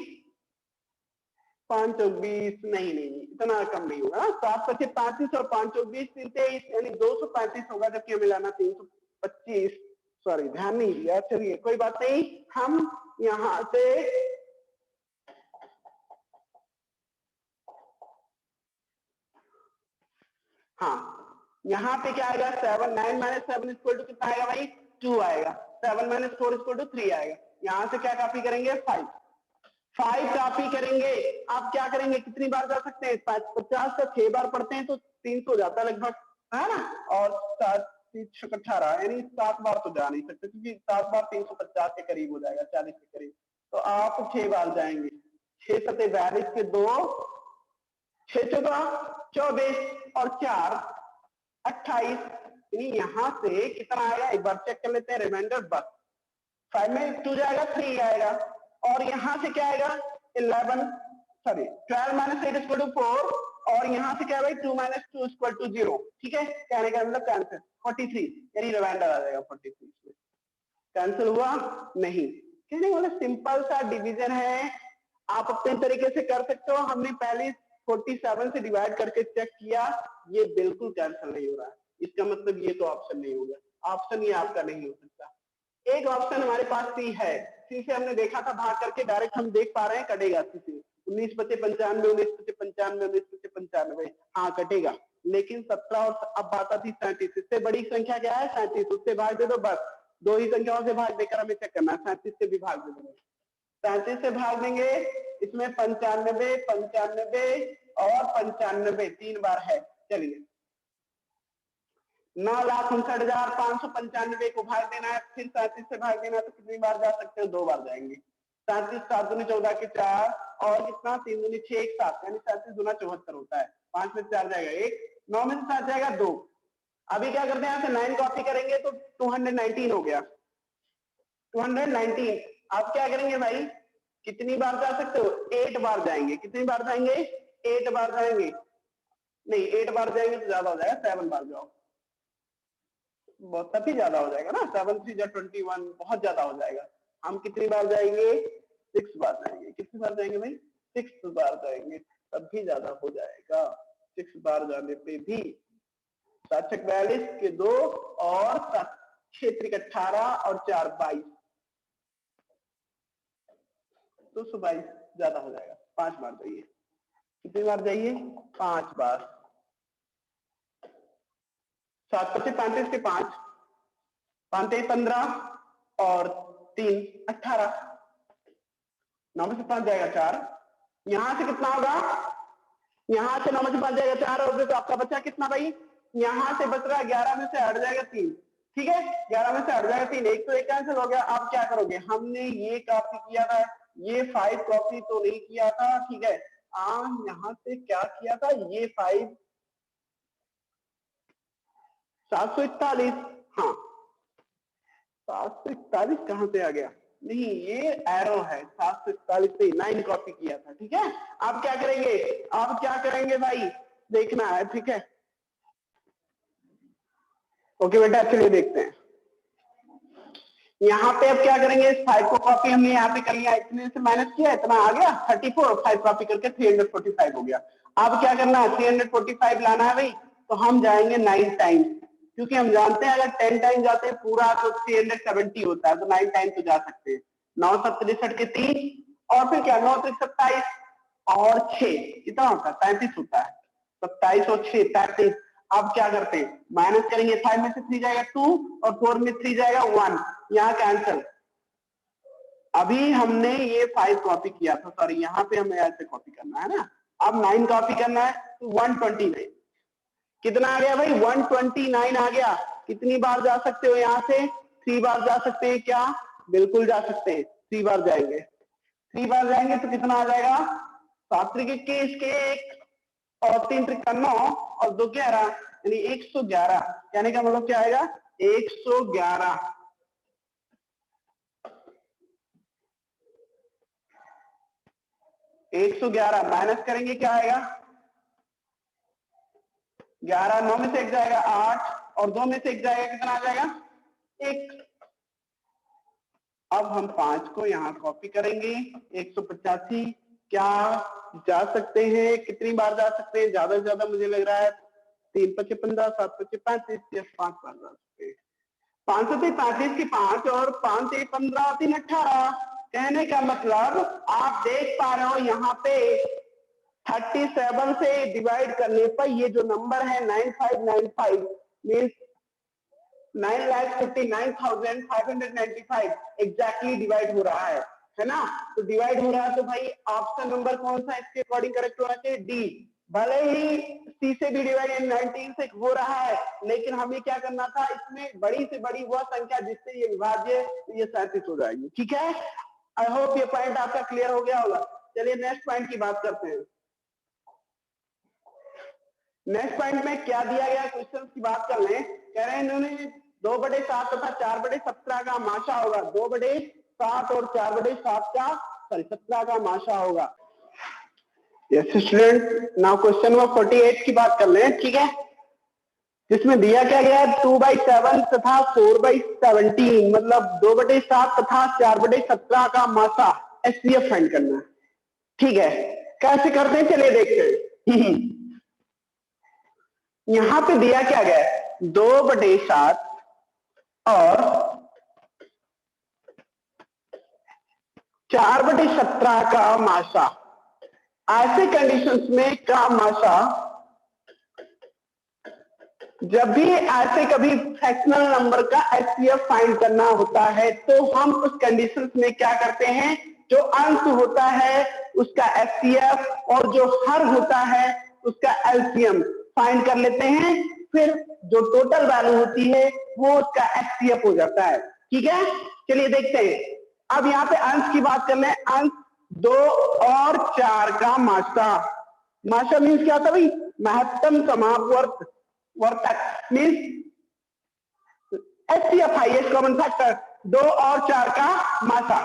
Speaker 1: 5 चौक 20 नहीं इतना कम नहीं होगा। 7 पचे 35 और 5 चौक 20 23 यानी 235 होगा, जबकि हमें लाना 325। सॉरी ध्यान नहीं दिया, चलिए कोई बात नहीं। हम यहां से हाँ यहाँ पे क्या आएगा 7 9 माइनस 7 इक्वल टू कितना आएगा भाई 2 आएगा। 7 माइनस 4 इक्वल टू 3 आएगा। यहाँ से क्या कॉपी करेंगे 5 कॉपी करेंगे। आप क्या करेंगे कितनी बार जा सकते हैं 50 का 6 बार पढ़ते हैं तो 300 जाता है लगभग, है ना। और 7 18 यानी 7 बार तो जा नहीं सकते, क्योंकि 7 बार 350 के करीब हो जाएगा 40 के करीब। तो आप 6 बार जाएंगे, 6 सते 42 के 2, 6 चौका 24 और 4 28, यहां से कितना आएगा एक बार चेक कर लेते हैं। रिमाइंडर बस 5 में 2 जाएगा 3 आएगा और यहां से क्या आएगा 12 माइनस 8 इक्वल टू 4 और यहां से क्या है भाई 2 माइनस 2 इक्वल टू 0, ठीक है। कहने का मतलब कैंसिल 43 यानी रिमाइंडर आ जाएगा 43। कैंसिल हुआ नहीं, कहने का मतलब सिंपल सा डिवीजन है, आप अपने तरीके से कर सकते हो। हमने पहले 47 से डिवाइड करके चेक किया, ये बिल्कुल कैंसिल नहीं हो रहा है, इसका मतलब ये तो ऑप्शन नहीं होगा। ऑप्शन ये आपका नहीं हो सकता। एक ऑप्शन हमारे पास सी है, सी से हमने देखा था भाग करके, डायरेक्ट हम देख पा रहे हैं कटेगा सी से। 19 बचे 95, 19 बचे 95, 19 बचे 95, हाँ कटेगा। लेकिन 17 और अब बात आती 37, इससे बड़ी संख्या क्या है 37, उससे भाग दे दो बस। दो ही संख्याओं से भाग देकर हमें चेक करना है, 37 से भी भाग दे देंगे। 37 से भाग देंगे, इसमें 95, 95 और 95 3 बार है। चलिए 9,59,595 को भाग देना है, फिर 37 से भाग देना है, तो कितनी बार जा सकते हैं? 2 बार जाएंगे। 37 7 दूनी 14 के 4 और कितना 3 दूनी 6 1 7, यानी 37 दूना 74 होता है। 5 में से 4 जाएगा 1, 9 में से 7 जाएगा 2। अभी क्या करते हैं, यहाँ से 9 कॉपी करेंगे तो 219 हो गया, 219। आप क्या करेंगे भाई, कितनी बार जा सकते हो? 8 बार जाएंगे। कितनी बार जाएंगे? 8 बार जाएंगे। नहीं 8 बार जाएंगे तो ज्यादा हो जाएगा, 7 बार जाओ, बहुत तभी ज्यादा हो जाएगा ना, 7 3 जा 21, बहुत ज्यादा हो जाएगा। हम कितनी बार जाएंगे? 6 बार जाएंगे। कितनी बार जाएंगे भाई? 6 बार जाएंगे, तब भी ज्यादा हो जाएगा। 6 बार जाने पे भी 7 छक 42 के 2 और 7 6 त्रिक 18 और 4 22, 222 ज्यादा हो जाएगा। 5 बार जाइए। कितनी बार जाइए? 5 बार। 7 25 35 के 5, 5 3 15 और 3 18, 9 में से 5 जाएगा 4। यहां से कितना होगा? यहां से 9 में से 5 जाएगा 4, और तो आपका बचा कितना भाई? यहां से बच रहा 11 में से हट जाएगा 3। ठीक है, 11 में से हट जाएगा 3, एक तो एक कैंसिल हो गया। आप क्या करोगे? हमने ये कॉपी किया था, ये 5 कॉपी तो नहीं किया था, ठीक है। यहां से क्या किया था? ये 5 741, हाँ 741 कहां से आ गया? नहीं ये एरो है, 741 से 9 कॉपी किया था। ठीक है, आप क्या करेंगे? आप क्या करेंगे भाई, देखना है। ठीक है, ओके बेटा, चलिए देखते हैं। यहाँ पे अब क्या करेंगे? इस 5 को कॉपी हमने यहाँ पे कर लिया, इतने से माइनस किया, इतना आ गया 34, 5 कॉपी करके 345 हो गया। अब क्या करना है? 345 लाना है भाई, तो हम जाएंगे 9 टाइम्स, क्योंकि हम जानते हैं अगर 10 टाइम जाते हैं पूरा तो 370 होता है, तो 9 टाइम तो जा सकते हैं। 9 7 63 के 3 और फिर क्या 9 3 27 और 6 कितना होता है? 35 होता है। 27 और 6 33। अब क्या करते हैं? माइनस करेंगे, 5 में से 3 जाएगा 2 और 4 में 3 जाएगा 1, यहाँ कैंसल। अभी हमने ये 5 कॉपी किया था, सॉरी यहाँ पे हमें ऐसे कॉपी करना है ना। अब 9 कॉपी करना है तो 129 कितना आ गया भाई? 129 आ गया। कितनी बार जा सकते हो? यहाँ से 3 बार जा सकते हैं क्या? बिल्कुल जा सकते हैं, 3 बार जाएंगे। 3 बार जाएंगे तो कितना आ जाएगा? 7 त्रिक 21 के 1 और 3 त्रिक 9 और 2 11, यानी 111। कहने का मतलब क्या आएगा? 111। 111 माइनस करेंगे क्या आएगा? 11, 9 में से 1 जाएगा 8 और 2 में से 1 जाएगा, कितना आ जाएगा? 1। अब हम 5 को यहाँ कॉपी करेंगे, 185 क्या जा सकते हैं? कितनी बार जा सकते हैं? ज्यादा से ज्यादा मुझे लग रहा है 3 5 15, 7 5 35, या 5 बार जा सकते हैं। 5 से 35 की 5 और 5 से 15 3 18। कहने का मतलब आप देख पा रहे हो यहाँ पे 37 से डिवाइड करने पर ये जो नंबर है 9595 मीन्स 9,59,595 एग्जैक्टली डिवाइड हो रहा है ना। तो डिवाइड हो रहा है तो भाई ऑप्शन नंबर कौन सा इसके अकॉर्डिंग करेक्ट होना चाहिए? डी। भले ही सी से भी डिवाइड 19 से हो रहा है, लेकिन हमें क्या करना था? इसमें बड़ी से बड़ी वह संख्या जिससे ये विभाज्य, ये 37 हो जाएगी। ठीक है, आई होप ये पॉइंट आपका क्लियर हो गया होगा। चलिए नेक्स्ट पॉइंट की बात करते हैं। नेक्स्ट पॉइंट में क्या दिया गया क्वेश्चन की बात कर लें। कह रहे हैं इन्होंने 2/7 तथा 4/17 का माशा होगा। 2/7 और 4/7 का 17 का माशा होगा। Yes student, now question number 48 की बात कर लें। ठीक है, जिसमें दिया क्या गया है? 2/7 तथा 4/17, मतलब 2/7 तथा 4/17 का माशा एचसीएफ फाइंड करना है। ठीक है, कैसे करते हैं चलिए देखते हैं। यहां पे दिया क्या गया है? 2/7 और 4/17 का माशा। ऐसे कंडीशंस में का माशा, जब भी ऐसे कभी फ्रैक्शनल नंबर का एचसीएफ फाइंड करना होता है तो हम उस कंडीशंस में क्या करते हैं, जो अंश होता है उसका एचसीएफ और जो हर होता है उसका एलसीएम फाइंड कर लेते हैं, फिर जो टोटल वैल्यू होती है वो उसका एचसीएफ हो जाता है। ठीक है, चलिए देखते हैं। अब यहाँ पे अंश की बात कर लें। अंश 2 और 4 का माशा। माशा मीन्स क्या था भाई, महत्तम समापवर्त वर्तक means HCF highest common factor. 2 और 4 का माशा,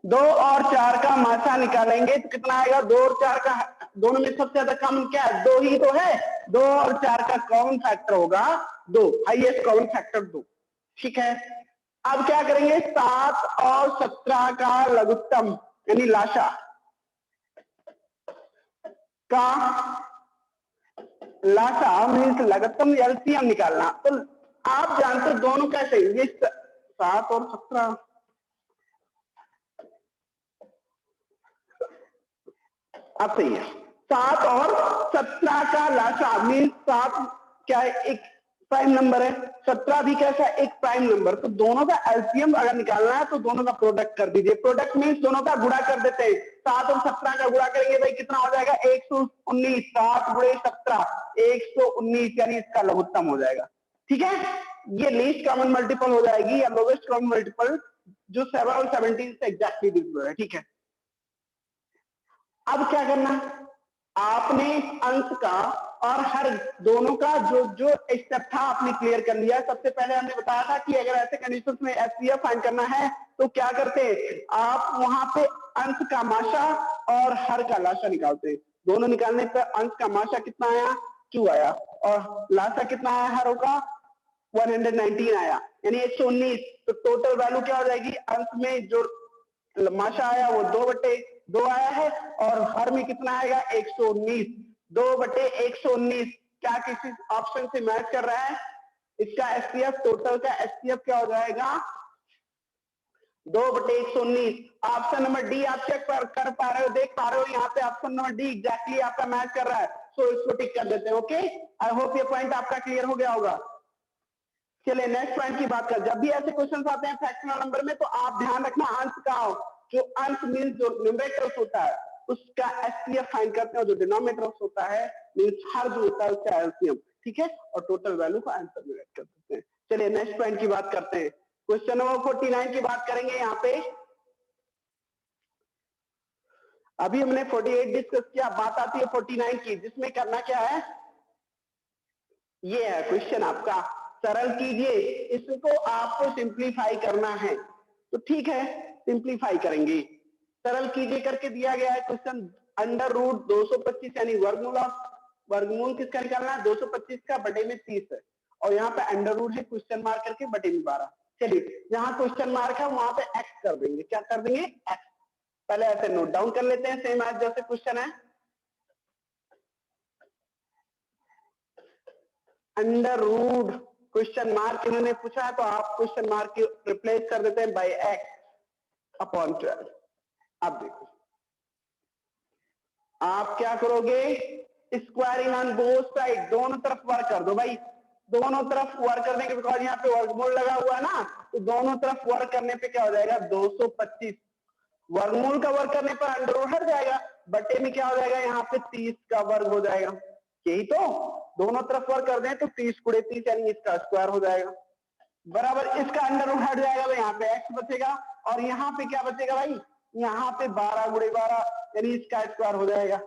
Speaker 1: 2 और 4 का माशा निकालेंगे तो कितना आएगा, 2 और 4 का, दोनों में सबसे ज्यादा कॉमन क्या है, 2 ही तो है। 2 और 4 का कॉमन फैक्टर होगा 2, हाईएस्ट कॉमन फैक्टर 2। ठीक है, अब क्या करेंगे, 7 और 17 का लघुत्तम यानी लाशा का, लाशा मीन्स लघुत्तम एलसीएम निकालना। तो आप जानते हो दोनों कैसे, ये 7 और 17, अब सही है। 7 और 17 का लाशा मीन्स 7 क्या है, एक प्राइम नंबर है, 17 भी कैसा है, एक प्राइम नंबर। तो दोनों का एलसीएम अगर निकालना है तो दोनों का प्रोडक्ट कर दीजिए। प्रोडक्ट मीन्स दोनों का गुणा कर देते हैं। 7 और 17 का गुणा करेंगे भाई कितना हो जाएगा, 119। 7 गुणे 17 119, यानी इसका लघुत्तम हो जाएगा। ठीक है, ये लीस्ट कॉमन मल्टीपल हो जाएगी या लोवेस्ट कॉमन मल्टीपल, जो 7 और 17 से एग्जैक्टली डिविजिबल है। ठीक है, अब क्या करना, आपने अंश का और हर दोनों का जो जो स्टेप था आपने क्लियर कर लिया। सबसे पहले हमने बताया था कि अगर ऐसे कंडीशंस में एचसीएफ फाइंड करना है तो क्या करते हैं, आप वहां पे अंश का माशा और हर का लाशा निकालते हैं। दोनों निकालने पर अंश का माशा कितना आया, 2 आया, और लाशा कितना आया हरों का, 119 आया, यानी 119। तो टोटल वैल्यू क्या हो जाएगी, अंश में जो माशा आया वो 2/2 आया है, और हर में कितना आएगा, 119। 2/119 क्या किसी ऑप्शन से मैच कर रहा है, इसका एचसीएफ, टोटल का एचसीएफ क्या हो जाएगा, 2/119। ऑप्शन नंबर डी आप चेक कर पा रहे हो, देख पा रहे हो, यहाँ पे ऑप्शन नंबर डी एग्जैक्टली आपका मैच कर रहा है, तो इसको टिक कर देते हैं। ओके, आई होप ये पॉइंट आपका क्लियर हो गया होगा। चलिए नेक्स्ट पॉइंट की बात कर। जब भी ऐसे क्वेश्चन आते हैं फ्रैक्शनल नंबर में तो आप ध्यान रखना अंश का हो, जो अंश मीन्स जो न्यूमरेटर होता है उसका एचसीएफ फाइंड करते हैं, और जो डिनोमिनेटर होता है मीन्स हर जो होता है उसका एलसीएम। ठीक है, और टोटल वैल्यू को आंसर में ऐड कर सकते हैं। चलिए नेक्स्ट पॉइंट की बात करते हैं। क्वेश्चन नंबर 49 की बात करेंगे। यहाँ पे अभी हमने 48 डिस्कस किया, बात आती है 49 की, जिसमें करना क्या है, ये है क्वेश्चन आपका, सरल कीजिए, इसको आपको सिंप्लीफाई करना है। तो ठीक है, सिंप्लीफाई करेंगे, सरल कीजिए करके दिया गया है क्वेश्चन। अंडर रूट 225 यानी वर्गमूल, वर्गमूल किसका निकालना है, 225 का, बटे में 30 है, और यहाँ पे अंडर रूट है क्वेश्चन मार्क करके, बटे में 12। चलिए जहां क्वेश्चन मार्क है वहां पे एक्स कर देंगे। क्या कर देंगे, एक्स। पहले ऐसे नोट डाउन कर लेते हैं, सेम एज जैसे क्वेश्चन है। अंडर रूट क्वेश्चन मार्क इन्होंने पूछा है तो आप क्वेश्चन मार्क की रिप्लेस कर देते हैं बाय एक्स अपॉन 12। अब देखो आप क्या करोगे, स्क्वायरिंग ऑन बोथ साइड, दोनों तरफ वर्क कर दो भाई। दोनों तरफ वर्क करने के बिकॉज यहाँ पे वर्गमूल लगा हुआ है ना, तो दोनों तरफ वर्क करने पे क्या हो जाएगा, 225। वर्गमूल का वर्क करने पर अंडर रूट हट जाएगा, बटे में क्या हो जाएगा, यहाँ पे 30 का वर्ग हो जाएगा। यही तो, दोनों तरफ वर्क कर दें तो 30 गुणे 30 यानी इसका स्क्वायर हो जाएगा, बराबर। इसका अंडर रूट हट जाएगा तो यहाँ पे एक्स बचेगा, और यहाँ पे क्या बचेगा भाई, यहाँ पे 12 गुणे 12 यानी इसका स्क्वायर हो जाएगा।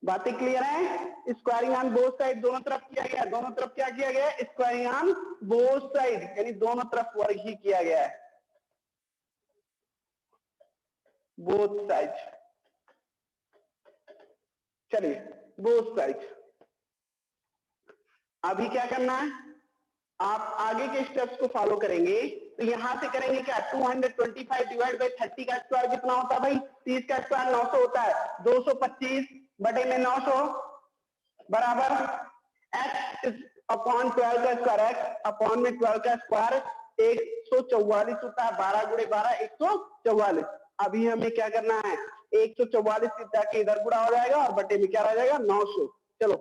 Speaker 1: बातें क्लियर है, स्क्वायरिंग ऑन बोथ साइड दोनों तरफ किया गया, दोनों तरफ क्या किया गया, स्क्वायरिंग ऑन बोथ साइड यानी दोनों तरफ वर्ग ही किया गया है, बोथ साइड। चलिए बोथ साइड, अभी क्या करना है, आप आगे के स्टेप्स को फॉलो करेंगे। तो यहां से करेंगे क्या, 225 डिवाइड बाई 30 का स्क्वायर कितना होता है भाई, 30 का स्क्वायर 900 होता है, 225 बटे में 900 बराबर x इज अपॉन 12 का स्क्वायर, x अपॉन में 12 का स्क्वायर 144 होता है, 12 गुणे 12 144। अभी हमें क्या करना है, 144 जाके इधर गुणा हो जाएगा और बटे में क्या रह जाएगा 900। चलो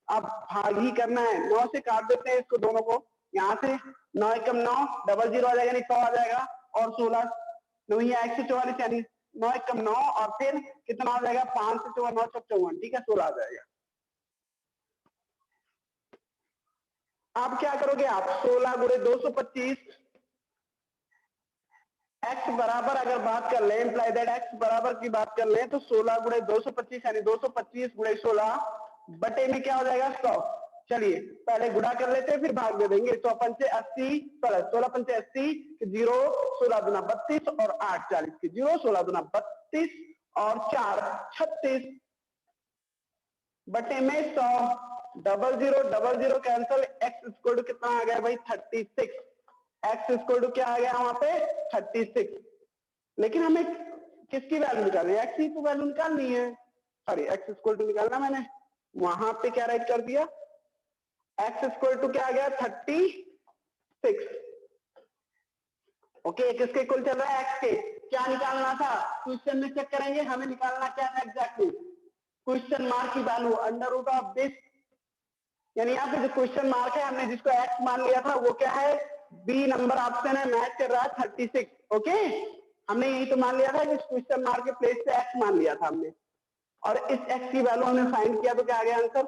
Speaker 1: अब भाग ही करना है, 9 से काट देते हैं इसको दोनों को, यहाँ से 9 एकम 9 डबल जीरो आ जाएगा, नहीं 100 आ जाएगा, और 16 9 ही 144 यानी 9 एकम 9 और फिर कितना आ जाएगा 5 से 4 9 54, ठीक है 16 आ जाएगा। अब क्या करोगे आप, 16 गुणे 225 x बराबर अगर बात कर ले, इंप्लाई दैट x बराबर की बात कर ले तो 16 गुणे 225 यानी 225 गुणे 16 बटे में क्या हो जाएगा 100। चलिए पहले गुणा कर लेते हैं फिर भाग दे देंगे। 100 पंचे 80, 16 पंचे 80 जीरो, 16 दुना 32 और 8 40 की जीरो, 16 दुना 32 और 4 36 बटे में 100, double zero cancel, x equal to कितना आ गया भाई 36, x इक्वल टू क्या आ गया वहां पे 36। लेकिन हमें किसकी वैल्यू निकालनी है, x की तो वैल्यू निकालनी है, सॉरी x इक्वल टू निकालना, मैंने वहां पे क्या राइट कर दिया, x इक्वल टू क्या आ गया 36। ओके किसके इक्वल चल रहा है, x के। क्या निकालना था, क्वेश्चन में चेक करेंगे हमें निकालना क्या था एग्जैक्टली, क्वेश्चन मार्क की value under root of this, यानी यहाँ पे जो क्वेश्चन मार्क है हमने जिसको x मान लिया था वो क्या है, बी नंबर ऑप्शन है, मैच कर रहा है 36। ओके हमने यही तो मान लिया था कि क्वेश्चन मार्क के प्लेस पे x मान लिया था हमने, और इस x की वैल्यू हमने फाइंड किया तो क्या आ गया आंसर,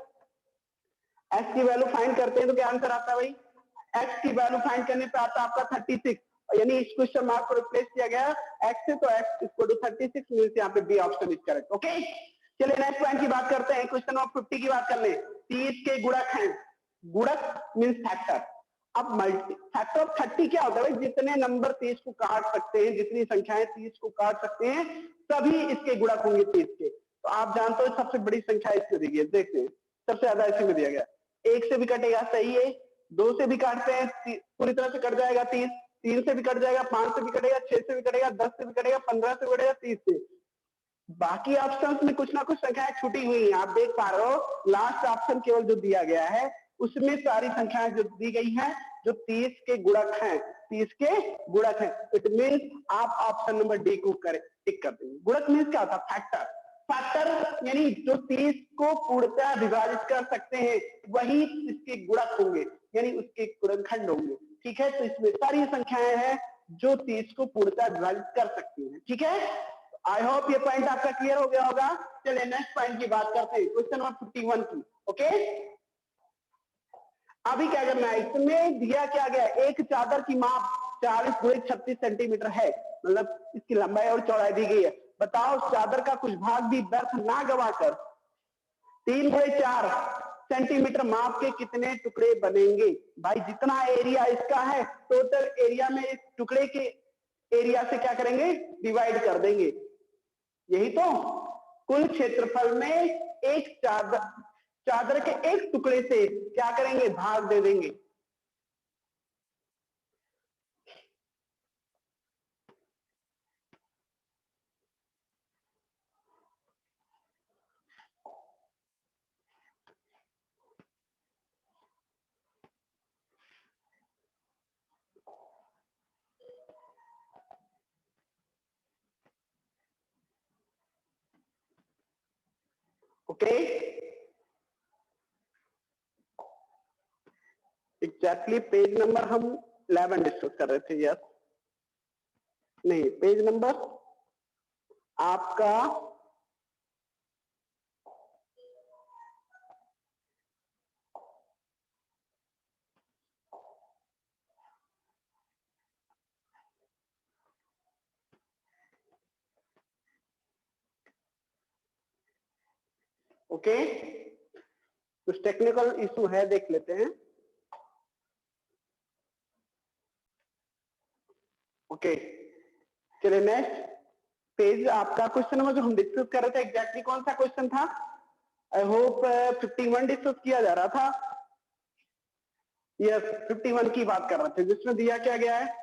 Speaker 1: x की वैल्यू फाइंड करते हैं तो क्या आंसर आता है भाई, x की वैल्यू फाइंड करने पे आता है आपका 36, यानी इस क्वेश्चन मार्क को रिप्लेस किया गया x से, तो x इक्वल टू 36 मींस यहाँ पे B option is correct. Okay चलिए नेक्स्ट पॉइंट की बात करते हैं, क्वेश्चन नंबर 50 की बात कर ले। 30 के गुणक हैं, गुणक मींस फैक्टर। अब मल्टी फैक्टर ऑफ 30 क्या होता है भाई, जितने नंबर 30 को काट सकते हैं, जितनी संख्याएं 30 को काट सकते हैं सभी इसके गुणक होंगे 30 के। तो आप जानते हो सबसे बड़ी संख्या इसमें दी गई है, देखते हैं सबसे ज्यादा इसमें दिया गया, 1 से भी कटेगा सही है, 2 से भी काटते हैं पूरी तरह से कट जाएगा 30, 3 से भी कट जाएगा, 5 से भी कटेगा, 6 से भी कटेगा, 10 से भी कटेगा, 15 से भी कटेगा, 30 से। बाकी ऑप्शंस में कुछ ना कुछ संख्याएं छुटी हुई हैं, आप देख पा रहे हो लास्ट ऑप्शन केवल जो दिया गया है उसमें सारी संख्याएं जो दी गई हैं जो 30 के गुणक हैं, 30 के गुणक हैं। इट मींस आप ऑप्शन नंबर डी को टिक कर देंगे। गुणक मींस क्या होता है, फैक्टर। फैक्टर यानी जो 30 को पूर्णतः विभाजित कर सकते हैं वही इसके गुणक होंगे, यानी उसके गुणनखंड होंगे। ठीक है, तो इसमें सारी संख्याएं हैं जो 30 को पूर्णतः विभाजित कर सकती हैं। ठीक है, आई होप ये पॉइंट आपका क्लियर हो गया होगा। चलिए नेक्स्ट पॉइंट की बात करते हैं, क्वेश्चन नंबर 51 की। ओके अभी क्या करना है, इसमें दिया क्या गया, एक चादर की माप 40 गुणे 36 सेंटीमीटर है, मतलब इसकी लंबाई और चौड़ाई दी गई है। बताओ चादर का कुछ भाग भी व्यर्थ ना गवाकर 3 गुणे 4 सेंटीमीटर माप के कितने टुकड़े बनेंगे। भाई जितना एरिया इसका है टोटल एरिया में इस टुकड़े के एरिया से क्या करेंगे, डिवाइड कर देंगे। यही तो कुल क्षेत्रफल में एक चादर के एक टुकड़े से क्या करेंगे, भाग दे देंगे। ओके एग्जैक्टली पेज नंबर हम 11 डिस्कस कर रहे थे, यस नहीं पेज नंबर आपका ओके कुछ टेक्निकल इशू है, देख लेते हैं। ओके चलिए नेक्स्ट पेज आपका क्वेश्चन नंबर जो हम डिस्कस कर रहे थे एग्जैक्टली कौन सा क्वेश्चन था, आई होप 51 डिस्कस किया जा रहा था। यस 51 की बात कर रहे थे जिसमें दिया क्या गया है,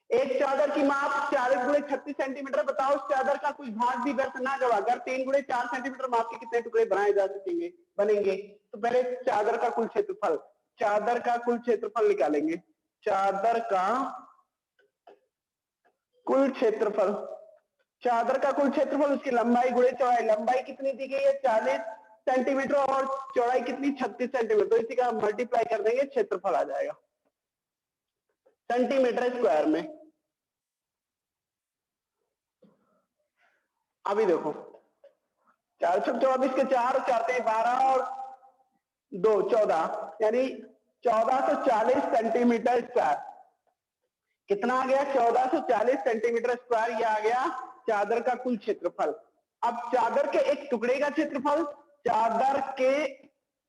Speaker 1: एक चादर की माप 40 गुणे 36 सेंटीमीटर। बताओ चादर का कुछ भाग भी व्यर्थ ना गवा कर 3 गुणे 4 सेंटीमीटर माप के कितने टुकड़े बनाए जा सकेंगे बनेंगे। तो पहले चादर का कुल क्षेत्रफल, चादर का कुल क्षेत्रफल निकालेंगे। चादर का कुल क्षेत्रफल, चादर का कुल क्षेत्रफल उसकी लंबाई गुणे चौड़ाई। लंबाई कितनी दी गई है 40 सेंटीमीटर और चौड़ाई कितनी 36 सेंटीमीटर। तो इसी का मल्टीप्लाई कर देंगे, क्षेत्रफल आ जाएगा सेंटीमीटर स्क्वायर में। अभी देखो 424 के 4 4 12 और 2 14 यानी 1440 सेंटीमीटर स्क्वायर। कितना आ गया 1440 सेंटीमीटर स्क्वायर। ये आ गया चादर का कुल क्षेत्रफल। अब चादर के एक टुकड़े का क्षेत्रफल, चादर के